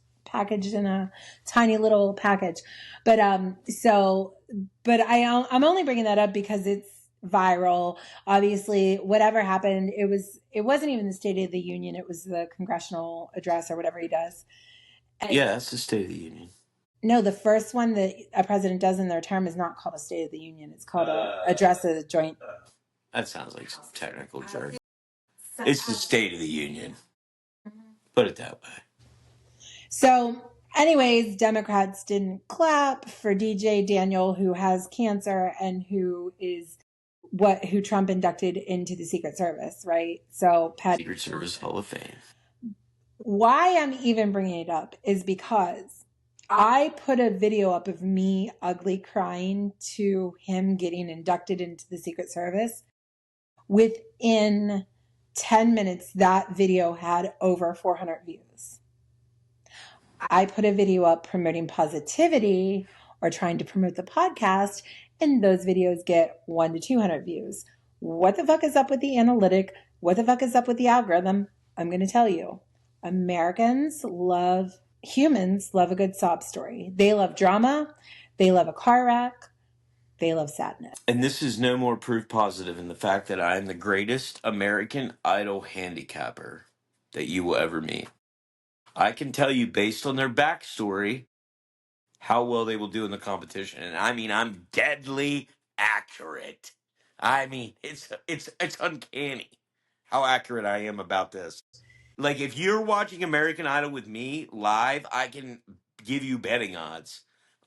[SPEAKER 2] in a tiny little package. But I'm only bringing that up because it's viral. Obviously, whatever happened, it wasn't even the State of the Union, it was the congressional address or whatever he does. And
[SPEAKER 1] Yeah, that's the State of the Union.
[SPEAKER 2] no, the first one that a president does in their term is not called a State of the Union. It's called a address of the joint.
[SPEAKER 1] That sounds like some technical jargon. It's the State of the Union. Put it that way.
[SPEAKER 2] So, anyways, Democrats didn't clap for DJ Daniel, who has cancer and who Trump inducted into the Secret Service, right? So,
[SPEAKER 1] Secret Service Hall of Fame.
[SPEAKER 2] Why I'm even bringing it up is because I put a video up of me ugly crying to him getting inducted into the Secret Service. Within 10 minutes, that video had over 400 views. I put a video up promoting positivity or trying to promote the podcast, and those videos get 100 to 200 views. What the fuck is up with the analytic? What the fuck is up with the algorithm? I'm going to tell you. Humans love a good sob story. They love drama. They love a car wreck. They love sadness.
[SPEAKER 1] And this is no more proof positive in the fact that I am the greatest American Idol handicapper that you will ever meet. I can tell you based on their backstory how well they will do in the competition. And I mean, I'm deadly accurate. I mean, it's uncanny how accurate I am about this. Like if you're watching American Idol with me live, I can give you betting odds.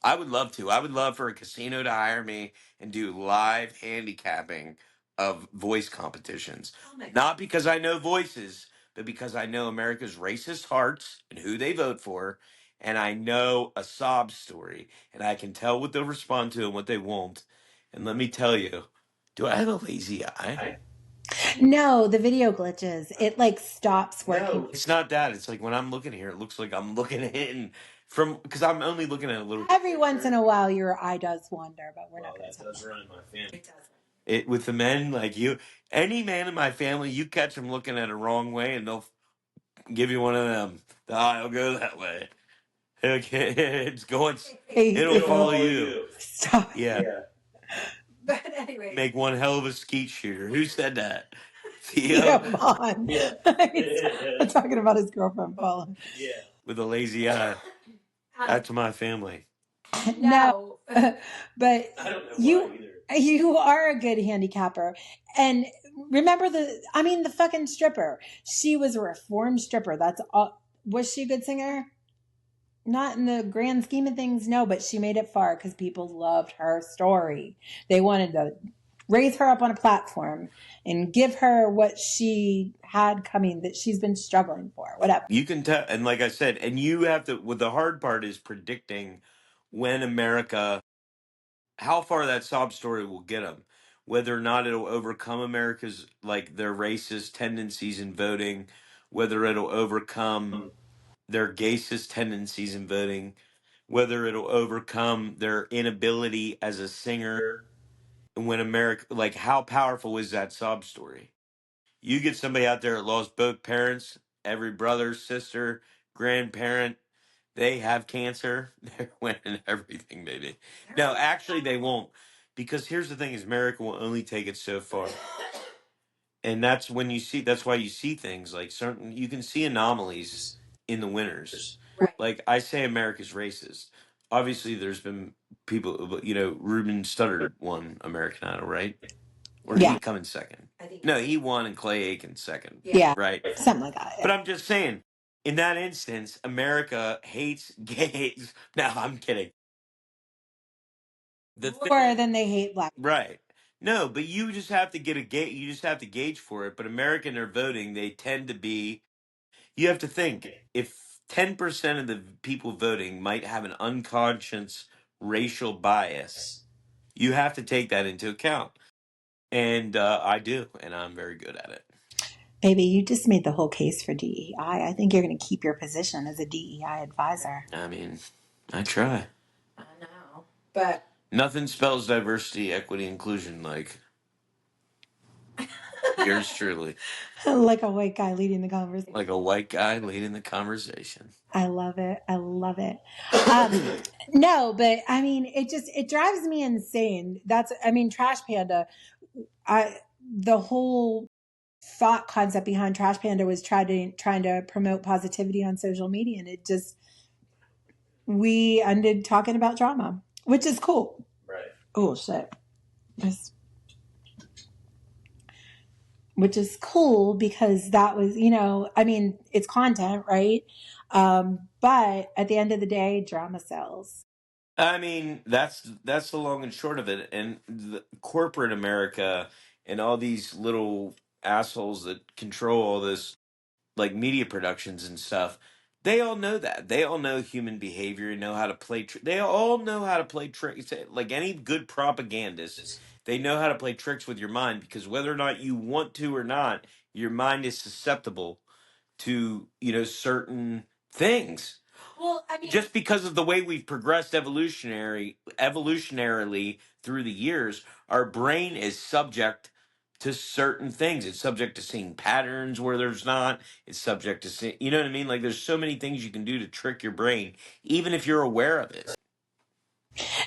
[SPEAKER 1] I would love to. I would love for a casino to hire me and do live handicapping of voice competitions. Not because I know voices, but because I know America's racist hearts and who they vote for, and I know a sob story, and I can tell what they'll respond to and what they won't. And let me tell you, do I have a lazy eye?
[SPEAKER 2] No, the video glitches. It like stops working.
[SPEAKER 1] No, it's not that. It's like when I'm looking here, it looks like I'm looking at it and because I'm only looking at a little.
[SPEAKER 2] Every once in a while, your eye does wander, but we're not going to.
[SPEAKER 1] That does run in my family. It with the men like you, any man in my family, you catch them looking at it wrong way, and they'll give you one of them. The eye will go that way. Okay, it's going. It'll follow you.
[SPEAKER 2] Stop.
[SPEAKER 1] Yeah.
[SPEAKER 3] But anyway,
[SPEAKER 1] Make one hell of a skeet shooter. Who said that?
[SPEAKER 2] Yeah,
[SPEAKER 1] Theo.
[SPEAKER 2] Vaughn. I'm talking about his girlfriend, Paula.
[SPEAKER 1] Yeah. With a lazy eye. That's my family.
[SPEAKER 2] No, but
[SPEAKER 1] I don't know why either.
[SPEAKER 2] you are a good handicapper. And remember the fucking stripper. She was a reformed stripper. That's all. Was she a good singer? not in the grand scheme of things, no, but she made it far because people loved her story. They wanted to raise her up on a platform and give her what she had coming that she's been struggling for, whatever.
[SPEAKER 1] You can tell, and like I said, and you have to. What the hard part is predicting when America, how far that sob story will get them, whether or not it'll overcome America's like their racist tendencies in voting, whether it'll overcome their gaysist tendencies in voting, whether it'll overcome their inability as a singer. And when America, like, how powerful is that sob story? You get somebody out there that lost both parents, every brother, sister, grandparent. They have cancer. They're winning everything, baby. No, actually, they won't. Because here's the thing: is America will only take it so far, and that's when you see. That's why you see things like certain. You can see anomalies in the winners.
[SPEAKER 3] Right.
[SPEAKER 1] Like I say, America's racist. Obviously, there's been people. Ruben Studdard won American Idol, right? Or did
[SPEAKER 2] Yeah.
[SPEAKER 1] he come in second?
[SPEAKER 3] I think
[SPEAKER 1] No, he won and Clay Aiken second.
[SPEAKER 2] Yeah.
[SPEAKER 1] Right.
[SPEAKER 2] Something like that.
[SPEAKER 1] But I'm just saying, in that instance, America hates gays. No, I'm kidding.
[SPEAKER 2] More than they hate black.
[SPEAKER 1] Right. No, but you just have to get a gauge. You just have to gauge for it. But American are voting. They tend to be. You have to think if 10% of the people voting might have an unconscious racial bias. You have to take that into account, and I do, and I'm very good at it.
[SPEAKER 2] Baby, you just made the whole case for DEI. I think you're going to keep your position as a DEI advisor.
[SPEAKER 1] I mean, I try.
[SPEAKER 3] I know, but
[SPEAKER 1] Nothing spells diversity, equity, inclusion like yours truly.
[SPEAKER 2] Like a white guy leading the conversation.
[SPEAKER 1] Like a white guy leading the conversation.
[SPEAKER 2] I love it. I love it. No, but I mean, it drives me insane. Trash Panda. The whole thought concept behind Trash Panda was trying to promote positivity on social media, and we ended talking about drama, which is cool.
[SPEAKER 1] Right.
[SPEAKER 2] Oh shit. Which is cool because that was, it's content, right? But at the end of the day, drama sells.
[SPEAKER 1] I mean, that's the long and short of it. And the corporate America and all these little assholes that control all this, like media productions and stuff, they all know that. They all know human behavior and know how to play. They all know how to play tricks. Like any good propagandist, they know how to play tricks with your mind because whether or not you want to or not, your mind is susceptible to certain things.
[SPEAKER 3] well, I mean,
[SPEAKER 1] Just because of the way we've progressed evolutionarily through the years, our brain is subject to certain things. It's subject to seeing patterns where there's not. It's subject to seeing, you know what I mean? Like there's so many things you can do to trick your brain, even if you're aware of it.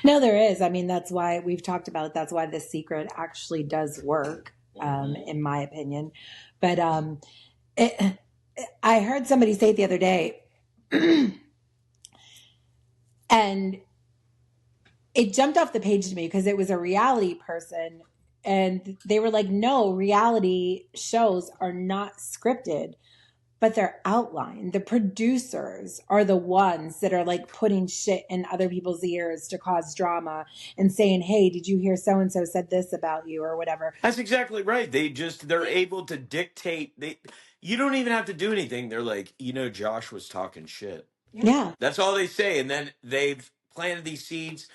[SPEAKER 2] No, there is. I mean, that's why we've talked about it. That's why The Secret actually does work, in my opinion. But I heard somebody say it the other day, and it jumped off the page to me because it was a reality person. And they were like, no, reality shows are not scripted, but they're outlined. The producers are the ones that are like putting shit in other people's ears to cause drama and saying, hey, did you hear so and so said this about you or whatever?
[SPEAKER 1] That's exactly right. They're able to dictate. You don't even have to do anything. They're like, Josh was talking shit.
[SPEAKER 2] Yeah.
[SPEAKER 1] That's all they say. And then they've planted these seeds.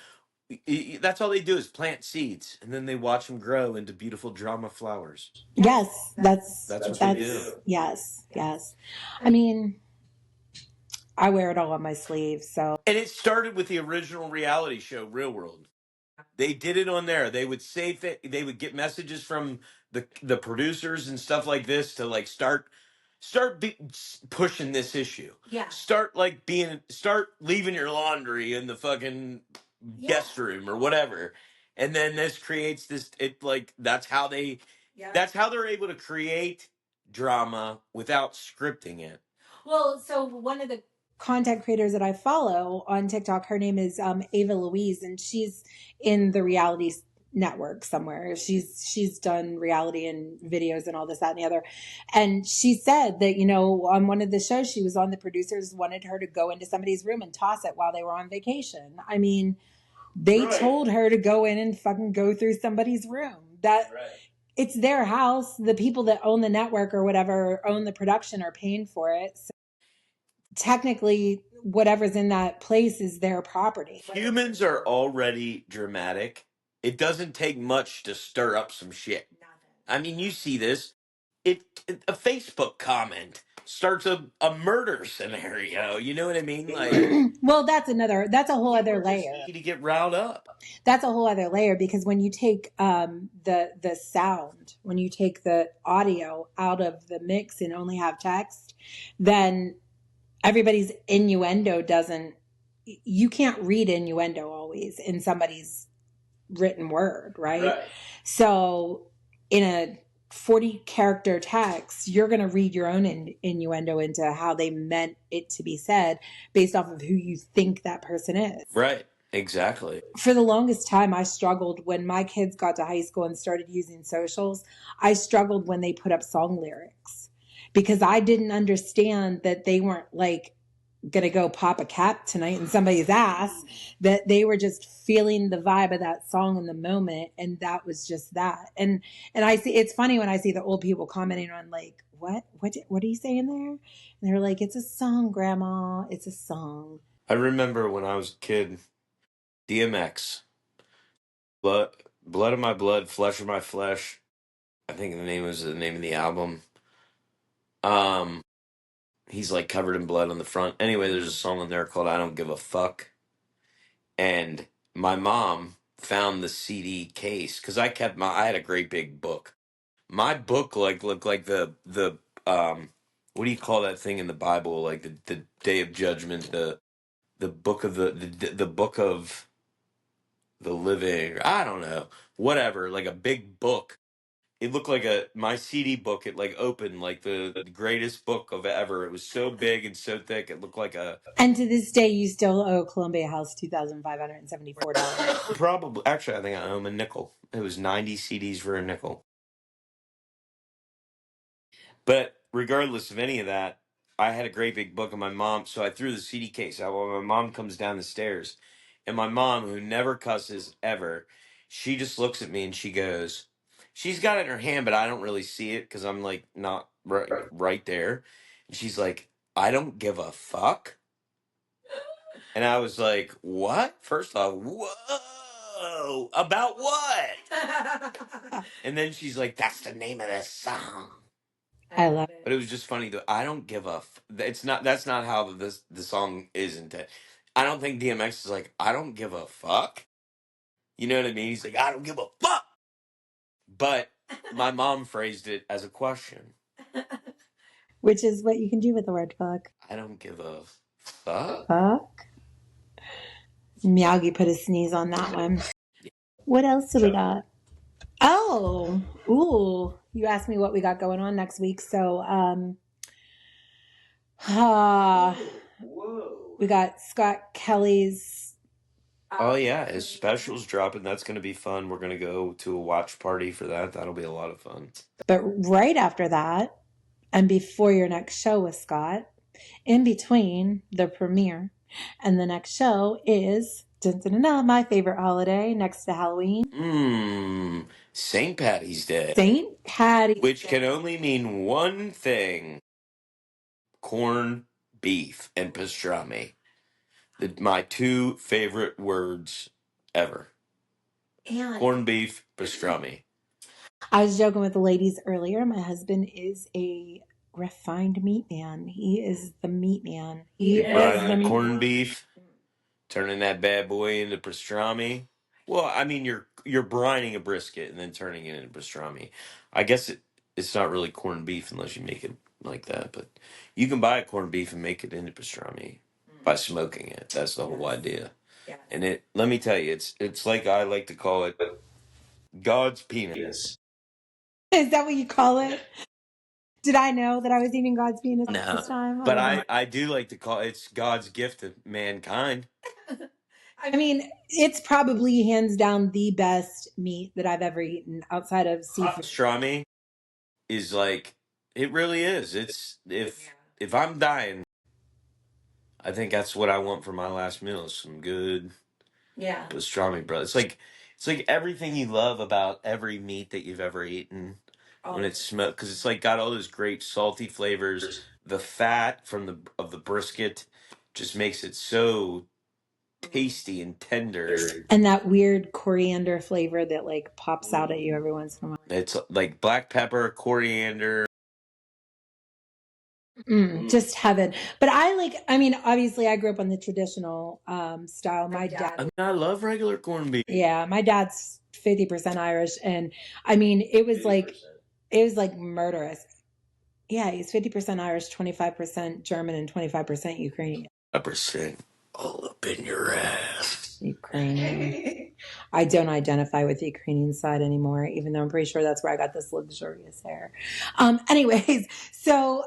[SPEAKER 1] That's all they do is plant seeds, and then they watch them grow into beautiful drama flowers.
[SPEAKER 2] Yes,
[SPEAKER 1] That's what they do.
[SPEAKER 2] Yes. I mean, I wear it all on my sleeve. So,
[SPEAKER 1] And it started with the original reality show, Real World. They did it on there. They would say they would get messages from the producers and stuff like this to like start pushing this issue.
[SPEAKER 3] yeah,
[SPEAKER 1] Start leaving your laundry in the fucking guest room or whatever. And then this creates that's how they're able to create drama without scripting it.
[SPEAKER 2] well, so one of the content creators that I follow on TikTok, her name is Ava Louise, and she's in the reality network somewhere. She's done reality and videos and all this, that, and the other. And she said that, you know, on one of the shows she was on, the producers wanted her to go into somebody's room and toss it while they were on vacation. I mean, they told her to go in and fucking go through somebody's room. It's their house. The people that own the network or whatever own the production are paying for it. So technically, whatever's in that place is their property.
[SPEAKER 1] Humans are already dramatic. It doesn't take much to stir up some shit. I mean, you see this. A Facebook comment starts a murder scenario. You know what I mean? Like,
[SPEAKER 2] well, that's a whole other layer.
[SPEAKER 1] to get riled up.
[SPEAKER 2] That's a whole other layer, because when you take the sound, when you take the audio out of the mix and only have text, then everybody's innuendo doesn't. You can't read innuendo always in somebody's written word, right? So in a 40 character text, you're going to read your own innuendo into how they meant it to be said based off of who you think that person is.
[SPEAKER 1] Right. Exactly.
[SPEAKER 2] For the longest time, I struggled when my kids got to high school and started using socials. I struggled when they put up song lyrics because I didn't understand that they weren't like going to go pop a cap tonight in somebody's ass, that they were just feeling the vibe of that song in the moment. And that was just that. And I see, it's funny when I see the old people commenting on like, what are you saying there? And they're like, it's a song, grandma. It's a song.
[SPEAKER 1] I remember when I was a kid, DMX, blood of my blood, flesh of my flesh. I think the name was the name of the album. He's like covered in blood on the front. Anyway, there's a song on there called "I Don't Give a Fuck," and my mom found the CD case because I had a great big book. My book like looked like the what do you call that thing in the Bible, like the Day of Judgment, the book of the book of the living, I don't know, whatever, like a big book. It looked like my CD book. It like opened like the greatest book of ever. It was so big and so thick. It looked like a.
[SPEAKER 2] And to this day, you still owe Columbia House $2,574.
[SPEAKER 1] Probably, actually, I think I owe him a nickel. It was 90 CDs for a nickel. But regardless of any of that, I had a great big book of my mom, so I threw the CD case out while my mom comes down the stairs. And my mom, who never cusses ever, she just looks at me and she goes, she's got it in her hand, but I don't really see it because I'm like not right there. And she's like, I don't give a fuck. And I was like, what? First off, whoa, about what? And then she's like, that's the name of the song.
[SPEAKER 2] I love it.
[SPEAKER 1] But it was just funny that I don't give a. It's not. That's not how the song is intended. I don't think DMX is like, I don't give a fuck. You know what I mean? He's like, I don't give a fuck. But my mom phrased it as a question.
[SPEAKER 2] Which is what you can do with the word fuck.
[SPEAKER 1] I don't give a fuck.
[SPEAKER 2] Fuck. Miyagi put a sneeze on that one. What else do we got? Oh, ooh. You asked me what we got going on next week. So, we got Scott Kelly's.
[SPEAKER 1] Oh yeah, his special's dropping. That's going to be fun. We're going to go to a watch party for that. That'll be a lot of fun.
[SPEAKER 2] But right after that, and before your next show with Scott, in between the premiere and the next show is my favorite holiday next to Halloween.
[SPEAKER 1] St. Patty's Day.
[SPEAKER 2] St. Patty's
[SPEAKER 1] Which can only mean one thing: corned beef and pastrami. My two favorite words ever. Corned beef, pastrami.
[SPEAKER 2] I was joking with the ladies earlier. My husband is a refined meat man. He is the meat man. He is the
[SPEAKER 1] corned beef, turning that bad boy into pastrami. Well, I mean, you're brining a brisket and then turning it into pastrami. I guess it's not really corned beef unless you make it like that, but you can buy a corned beef and make it into pastrami by smoking it. That's the whole idea. And let me tell you, it's like I like to call it God's penis.
[SPEAKER 2] Is that what you call it? Did I know that I was eating God's penis this time?
[SPEAKER 1] But I do like to call it's God's gift to mankind.
[SPEAKER 2] I mean, it's probably hands down the best meat that I've ever eaten outside of seafood.
[SPEAKER 1] Pastrami is like, it really is. It's if I'm dying, I think that's what I want for my last meal is some good pastrami, bro. It's like everything you love about every meat that you've ever eaten when it's smoked, because it's like got all those great salty flavors. The fat from the brisket just makes it so tasty and tender.
[SPEAKER 2] And that weird coriander flavor that like pops out at you every once in a while.
[SPEAKER 1] It's like black pepper, coriander.
[SPEAKER 2] Just heaven. But I mean, obviously I grew up on the traditional style. My dad,
[SPEAKER 1] I mean, I love regular corned beef.
[SPEAKER 2] yeah, my dad's 50% Irish. And I mean, it was like murderous. Yeah, he's 50% Irish, 25% German, and 25% Ukrainian.
[SPEAKER 1] 100% all up in your ass.
[SPEAKER 2] Ukrainian. I don't identify with the Ukrainian side anymore, even though I'm pretty sure that's where I got this luxurious hair. Anyways, so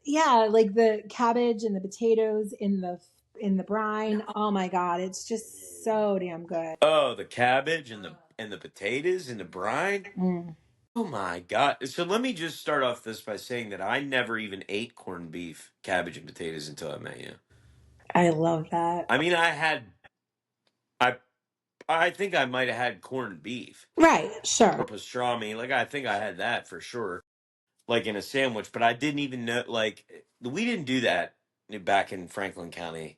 [SPEAKER 2] yeah, like the cabbage and the potatoes in the brine. Oh my God, it's just so damn good.
[SPEAKER 1] Oh, the cabbage and the potatoes and the brine.
[SPEAKER 2] Mm,
[SPEAKER 1] Oh my God. So let me just start off this by saying that I never even ate corned beef, cabbage, and potatoes until I met you.
[SPEAKER 2] I love that.
[SPEAKER 1] I mean, I I think I might have had corned beef
[SPEAKER 2] Right,
[SPEAKER 1] or
[SPEAKER 2] sure.
[SPEAKER 1] pastrami. Like I think I had that for sure, like in a sandwich. But I didn't even know. Like we didn't do that back in Franklin County.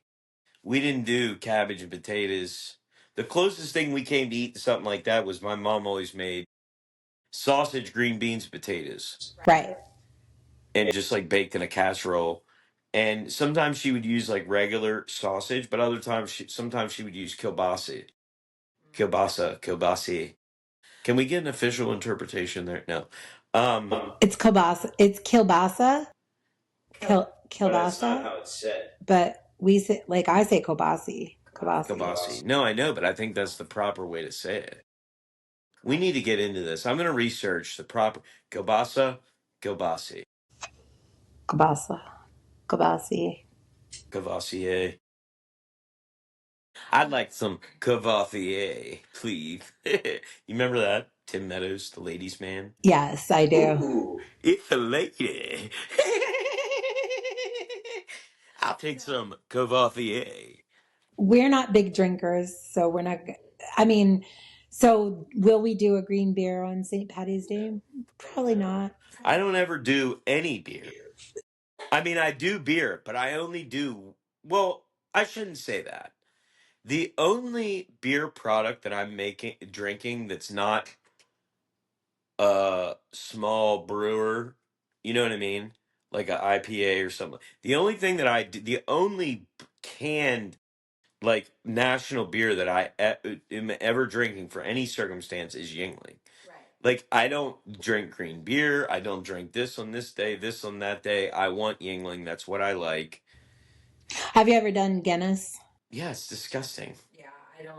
[SPEAKER 1] We didn't do cabbage and potatoes. The closest thing we came to eat to something like that was my mom always made sausage, green beans, potatoes,
[SPEAKER 2] Right.
[SPEAKER 1] and just like baked in a casserole. And sometimes she would use like regular sausage, but other times sometimes she would use kielbasa. Can we get an official interpretation there? No.
[SPEAKER 2] It's kielbasa. It's kielbasa.
[SPEAKER 1] But that's not
[SPEAKER 2] Kielbasa.
[SPEAKER 1] how it's said.
[SPEAKER 2] But we say, like I say kielbasi.
[SPEAKER 1] Kielbasi. No, I know, but I think that's the proper way to say it. We need to get into this. I'm going to research the proper kielbasa, kielbasi,
[SPEAKER 2] Kielbasa. Kielbasi.
[SPEAKER 1] Cavassier. I'd like some Cavassier, please. You remember that? Tim Meadows, the ladies' man?
[SPEAKER 2] Yes, I do.
[SPEAKER 1] Ooh, it's a lady. I'll take some Cavassier.
[SPEAKER 2] We're not big drinkers, so we're not. I mean, so will we do a green beer on St. Patty's Day? Probably not.
[SPEAKER 1] I don't ever do any beer. I mean, I do beer, but I only do, well, I shouldn't say that. The only beer product that I'm drinking that's not a small brewer, you know what I mean? Like a IPA or something. The only thing that the only canned like national beer that am ever drinking for any circumstance is Yingling. Like I don't drink green beer. I don't drink this on this day, this on that day. I want Yingling. That's what I like.
[SPEAKER 2] Have you ever done Guinness?
[SPEAKER 1] Yeah, it's disgusting.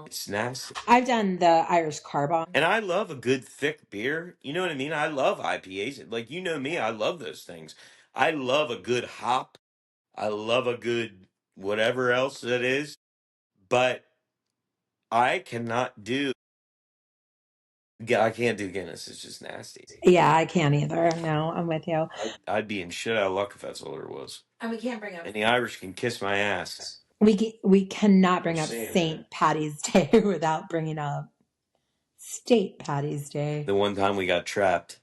[SPEAKER 1] It's nasty.
[SPEAKER 2] I've done the Irish Car Bomb.
[SPEAKER 1] And I love a good thick beer. You know what I mean? I love IPAs. Like you know me, I love those things. I love a good hop. I love a good whatever else that is. But I cannot do. I can't do Guinness. It's just nasty.
[SPEAKER 2] Yeah, I can't either. No, I'm with you.
[SPEAKER 1] I'd be in shit out of luck if that's all there was.
[SPEAKER 3] And we can't bring up.
[SPEAKER 1] And the Irish can kiss my ass.
[SPEAKER 2] We cannot bring up St. Patty's Day without bringing up State Patty's Day.
[SPEAKER 1] The one time we got trapped.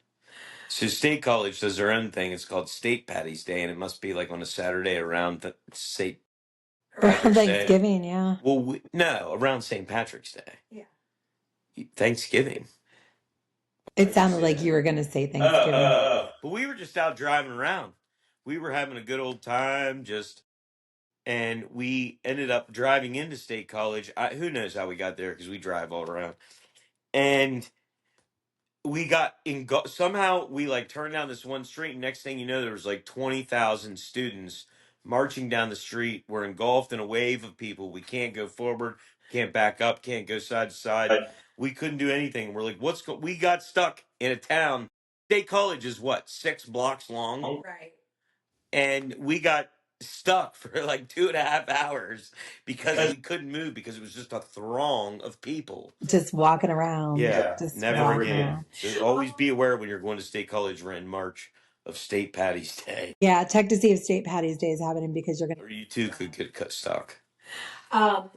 [SPEAKER 1] So State College does their own thing. It's called State Patty's Day, and it must be like on a Saturday around the State
[SPEAKER 2] Around
[SPEAKER 1] Patrick's Day.
[SPEAKER 2] Thanksgiving, yeah.
[SPEAKER 1] Well, no, around St. Patrick's Day. Yeah. Thanksgiving.
[SPEAKER 2] It sounded like you were going to say Thanksgiving.
[SPEAKER 1] But we were just out driving around. We were having a good old time, and we ended up driving into State College. Who knows how we got there because we drive all around. And we got somehow we like turned down this one street, and next thing you know, there was like 20,000 students marching down the street. We're engulfed in a wave of people. We can't go forward, can't back up, can't go side to side. We couldn't do anything. We're like, we got stuck in a town. State College is what, 6 blocks long?
[SPEAKER 3] Right.
[SPEAKER 1] And we got stuck for like 2.5 hours because we couldn't move because it was just a throng of people.
[SPEAKER 2] Just walking around.
[SPEAKER 1] Yeah,
[SPEAKER 2] Just
[SPEAKER 1] never
[SPEAKER 2] walking
[SPEAKER 1] again.
[SPEAKER 2] around.
[SPEAKER 1] So always be aware when you're going to State College in March of State Patty's Day,
[SPEAKER 2] Yeah, check to see if State Patty's Day is happening because you're gonna.
[SPEAKER 1] or you too could get stuck.
[SPEAKER 3] Um,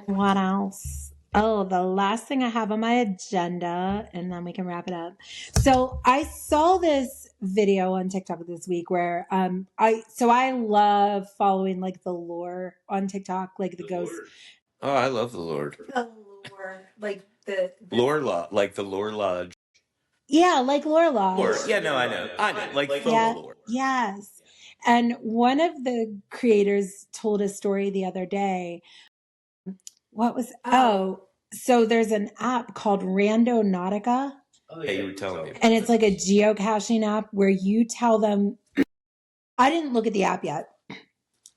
[SPEAKER 2] What else? Oh, the last thing I have on my agenda, and then we can wrap it up. So I saw this video on TikTok this week where I love following like the lore on TikTok, like the ghost.
[SPEAKER 1] Oh, I love the Lord.
[SPEAKER 3] the lore, like the
[SPEAKER 1] Like the Lore Lodge.
[SPEAKER 2] Yeah, like Lore
[SPEAKER 1] Lore.
[SPEAKER 2] Lodge.
[SPEAKER 1] Yeah, no, I know. I know. Like
[SPEAKER 2] Yeah,
[SPEAKER 1] folklore.
[SPEAKER 2] yes. And one of the creators told a story the other day. What was so there's an app called Randonautica.
[SPEAKER 1] Yeah, you were telling me.
[SPEAKER 2] And it's like a geocaching app where you tell them, I didn't look at the app yet,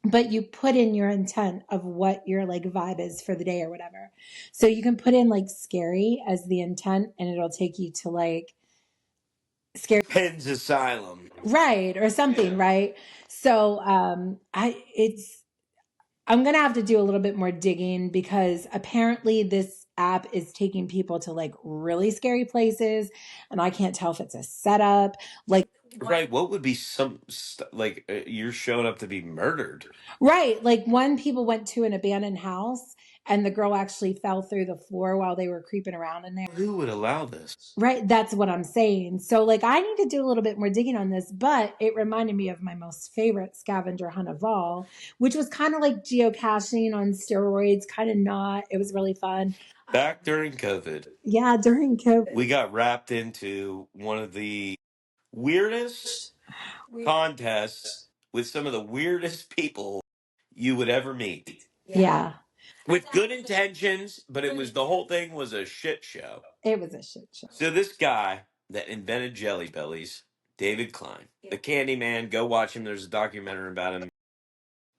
[SPEAKER 2] but you put in your intent of what your like vibe is for the day or whatever. So you can put in like scary as the intent and it'll take you to like scary.
[SPEAKER 1] Penn's Asylum.
[SPEAKER 2] Right. Or something, right? So I'm going to have to do a little bit more digging because apparently this app is taking people to like really scary places. And I can't tell if it's a setup. Like,
[SPEAKER 1] Right. What would be you're showing up to be murdered?
[SPEAKER 2] right. Like when people went to an abandoned house and the girl actually fell through the floor while they were creeping around in there.
[SPEAKER 1] Who would allow this?
[SPEAKER 2] Right. That's what I'm saying. So like I need to do a little bit more digging on this, but it reminded me of my most favorite scavenger hunt of all, which was kind of like geocaching on steroids, kind of not. It was really fun.
[SPEAKER 1] Back during COVID,
[SPEAKER 2] Yeah, during COVID.
[SPEAKER 1] we got wrapped into one of the weirdest contests with some of the weirdest people you would ever meet.
[SPEAKER 2] Yeah.
[SPEAKER 1] With good intentions, but it was the whole thing was a shit show.
[SPEAKER 2] It was a shit show.
[SPEAKER 1] So this guy that invented Jelly Bellies, David Klein, the Candy Man, go watch him. There's a documentary about him.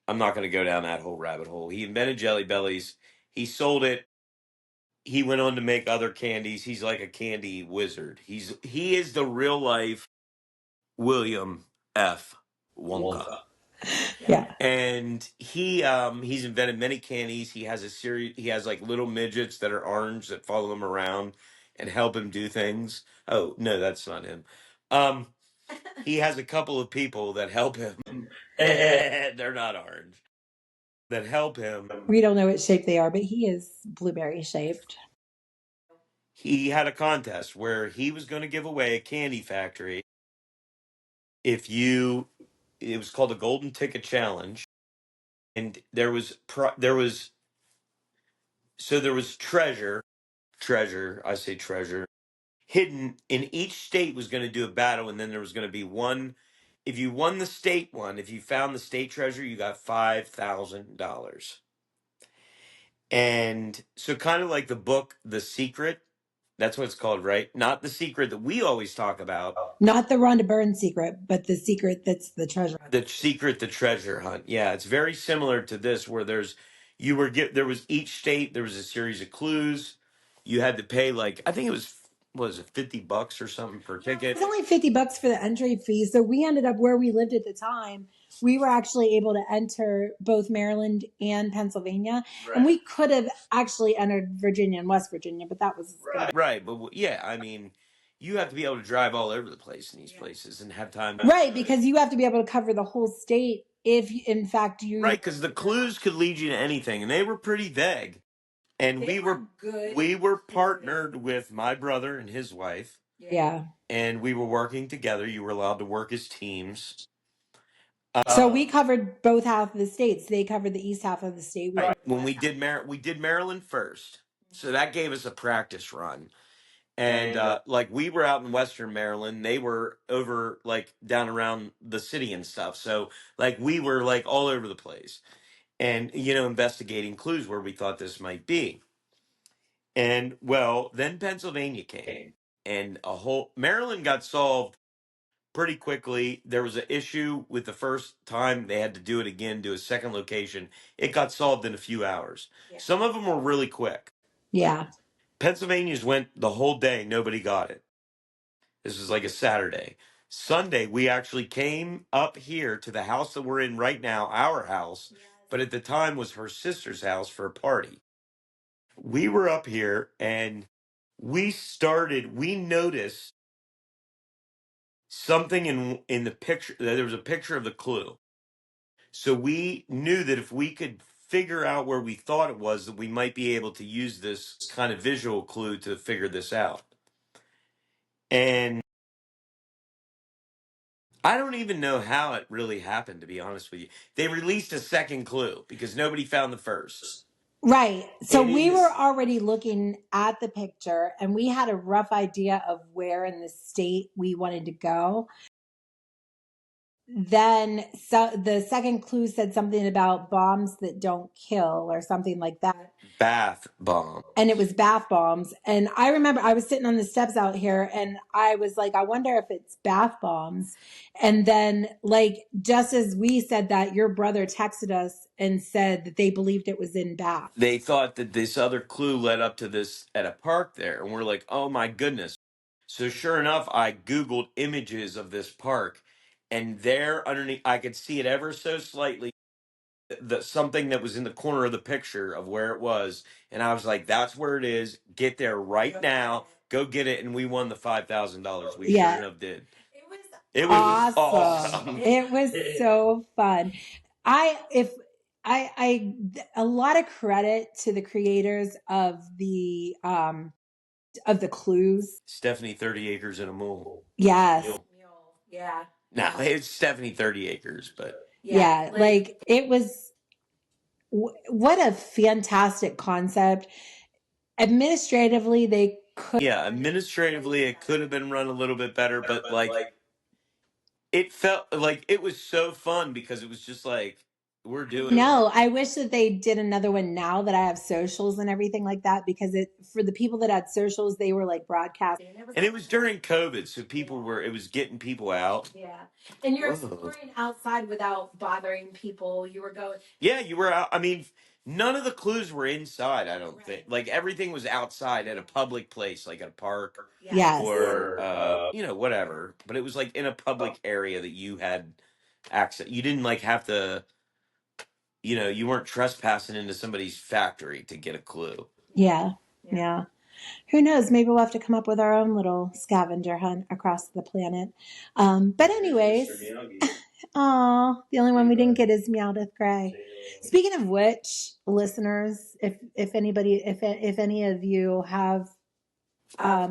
[SPEAKER 1] I'm not going to go down that whole rabbit hole. He invented Jelly Bellies. He sold it. He went on to make other candies. He's like a candy wizard. He is the real life William F. Wonka.
[SPEAKER 2] Yeah.
[SPEAKER 1] And he's invented many candies. He has a series. He has like little midgets that are orange that follow him around and help him do things. Oh no, that's not him. Um, he has a couple of people that help him. They're not orange. That help him.
[SPEAKER 2] We don't know what shape they are, but he is blueberry shaped.
[SPEAKER 1] He had a contest where he was going to give away a candy factory. It was called the Golden Ticket Challenge, and there was treasure. I say treasure hidden in each state was going to do a battle, and then there was going to be one. If you won the state one, if you found the state treasure, you got $5,000. And so, kind of like the book, The Secret. That's what it's called, right? Not The Secret that we always talk about.
[SPEAKER 2] Not the Rhonda Byrne secret, but the secret that's the treasure.
[SPEAKER 1] The Secret, the Treasure Hunt. Yeah, it's very similar to this, where there was each state, there was a series of clues. You had to pay like, I think it was it $50 or something per ticket?
[SPEAKER 2] It's only $50 for the entry fee. So we ended up where we lived at the time. We were actually able to enter both Maryland and Pennsylvania. Right. And we could have actually entered Virginia and West Virginia, but that was
[SPEAKER 1] right. But yeah, I mean, you have to be able to drive all over the place in these places and have time.
[SPEAKER 2] Right, because you have to be able to cover the whole state if, in fact, you.
[SPEAKER 1] Right, because the clues could lead you to anything, and they were pretty vague. And we were partnered with my brother and his wife.
[SPEAKER 2] Yeah.
[SPEAKER 1] And we were working together. You were allowed to work as teams.
[SPEAKER 2] So we covered both half of the states. They covered the east half of the state.
[SPEAKER 1] When we did Maryland first, so that gave us a practice run. And like we were out in Western Maryland, they were over like down around the city and stuff. So like we were like all over the place, and investigating clues where we thought this might be. And well, then Pennsylvania came, and Maryland got solved pretty quickly. There was an issue with the first time they had to do it again, do a second location. It got solved in a few hours. Yeah. Some of them were really quick.
[SPEAKER 2] Yeah.
[SPEAKER 1] Pennsylvania's went the whole day. Nobody got it. This was like a Saturday. Sunday, we actually came up here to the house that we're in right now, our house, but at the time was her sister's house for a party. We were up here and we noticed something in the picture. There was a picture of the clue. So we knew that if we could figure out where we thought it was, that we might be able to use this kind of visual clue to figure this out. And I don't even know how it really happened, to be honest with you. They released a second clue because nobody found the first.
[SPEAKER 2] Right. So we were already looking at the picture and we had a rough idea of where in the state we wanted to go. Then the second clue said something about bombs that don't kill or something like that.
[SPEAKER 1] Bath bomb.
[SPEAKER 2] And it was bath bombs. And I remember I was sitting on the steps out here and I was like, I wonder if it's bath bombs. And then, like, just as we said that, your brother texted us and said that they believed it was in Bath.
[SPEAKER 1] They thought that this other clue led up to this at a park there. And we're like, oh my goodness. So sure enough, I Googled images of this park. And there underneath, I could see it ever so slightly, something that was in the corner of the picture of where it was. And I was like, that's where it is. Get there right now. Go get it. And we won the $5,000. We sure enough did. It was awesome.
[SPEAKER 2] It was so fun. A lot of credit to the creators of the clues.
[SPEAKER 1] Stephanie 30 Acres and a Mule.
[SPEAKER 2] Yes.
[SPEAKER 1] Mule.
[SPEAKER 3] Yeah.
[SPEAKER 1] No, it's Stephanie 30 Acres, but
[SPEAKER 2] yeah, like it was. What a fantastic concept. Administratively, they could.
[SPEAKER 1] yeah, administratively it could have been run a little bit better, but like it felt like it was so fun because it was just like we're doing
[SPEAKER 2] No, I wish that they did another one now that I have socials and everything like that, because for the people that had socials, they were like broadcasting.
[SPEAKER 1] And it was during COVID, so it was getting people out.
[SPEAKER 3] Yeah. And you're exploring outside without bothering people. You were going.
[SPEAKER 1] Yeah, you were out. I mean, none of the clues were inside, I don't think. Like everything was outside at a public place, like at a park.
[SPEAKER 2] Yes.
[SPEAKER 1] Or whatever. But it was like in a public area that you had access. You didn't like have to, you weren't trespassing into somebody's factory to get a clue.
[SPEAKER 2] Yeah. Yeah. Who knows? Maybe we'll have to come up with our own little scavenger hunt across the planet. But anyways, oh, the only one we didn't get is Meowdith Gray. Speaking of which, listeners, if any of you have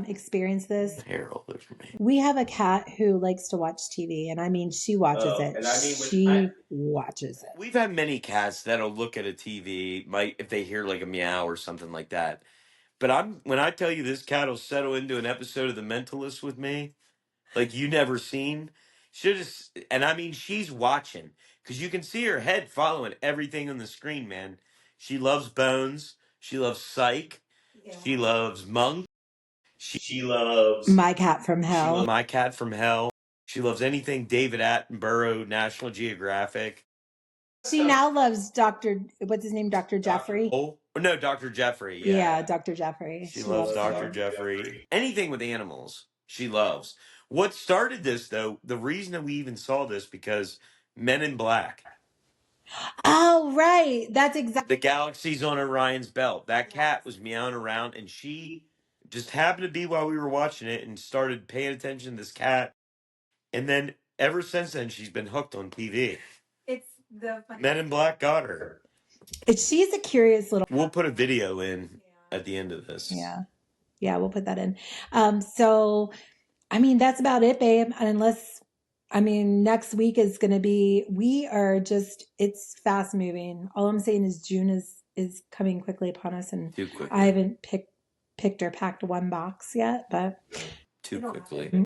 [SPEAKER 2] experienced this,
[SPEAKER 1] Harold, for me.
[SPEAKER 2] We have a cat who likes to watch TV, and I mean, she watches it. She watches it.
[SPEAKER 1] We've had many cats that'll look at a TV, if they hear like a meow or something like that. But when I tell you this cat will settle into an episode of The Mentalist with me, like you never seen. And I mean, she's watching because you can see her head following everything on the screen, man. She loves Bones. She loves Psych. Yeah. She loves Monk. She loves
[SPEAKER 2] My Cat from Hell.
[SPEAKER 1] She loves My Cat from Hell. She loves anything David Attenborough, National Geographic.
[SPEAKER 2] She now loves what's his name? Dr. Jeffrey?
[SPEAKER 1] Oh, no, Dr. Jeffrey.
[SPEAKER 2] Yeah, Dr. Jeffrey.
[SPEAKER 1] She loves Dr. Jeffrey. Anything with animals, she loves. What started this, though, the reason that we even saw this, because Men in Black.
[SPEAKER 2] Oh, right. That's exactly.
[SPEAKER 1] The galaxies on Orion's belt. That cat was meowing around, and she just happened to be while we were watching it and started paying attention to this cat. And then ever since then, she's been hooked on TV.
[SPEAKER 3] It's the
[SPEAKER 1] Men in Black got her.
[SPEAKER 2] She's a curious little.
[SPEAKER 1] We'll put a video in at the end of this.
[SPEAKER 2] Yeah, we'll put that in. So, I mean, that's about it, babe. Next week is going to be, it's fast moving. All I'm saying is June is coming quickly upon us, and
[SPEAKER 1] too quickly.
[SPEAKER 2] I haven't picked or packed one box yet, but
[SPEAKER 1] too quickly.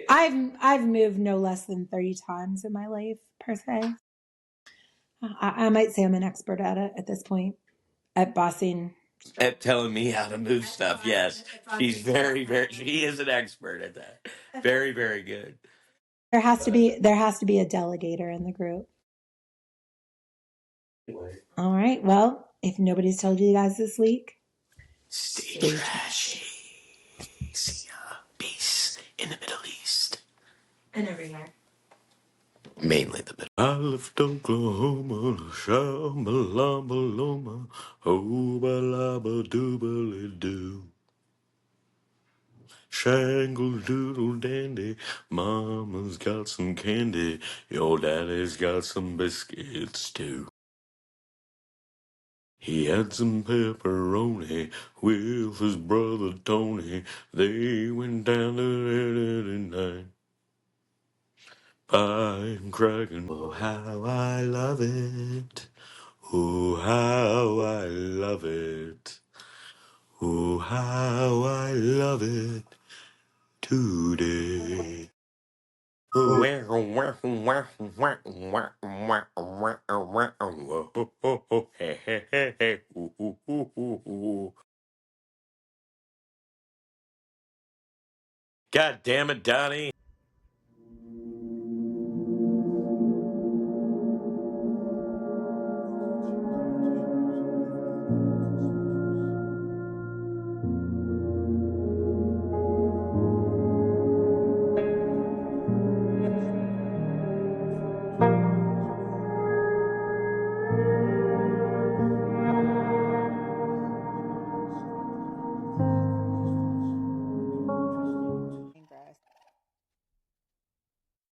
[SPEAKER 2] I've moved no less than 30 times in my life, per se. I might say I'm an expert at it at this point, at bossing.
[SPEAKER 1] At telling me how to move stuff, yes. She's very, very, she is an expert at that. Very, very good.
[SPEAKER 2] There has to be a delegator in the group. All right. Well, if nobody's told you guys this week,
[SPEAKER 1] stay trashy. See ya. Peace in the Middle East.
[SPEAKER 3] And everywhere.
[SPEAKER 1] Mainly the middle. I left Oklahoma, shamba-lamba-loma, oh-ba-la-ba-doo-ba-li-doo. Shangle doodle dandy, mama's got some candy, your daddy's got some biscuits too. He had some pepperoni with his brother Tony. They went down to 89. I'm cracking. Oh, how I love it. Oh, how I love it. Oh, how I love it today. God damn it, Donnie.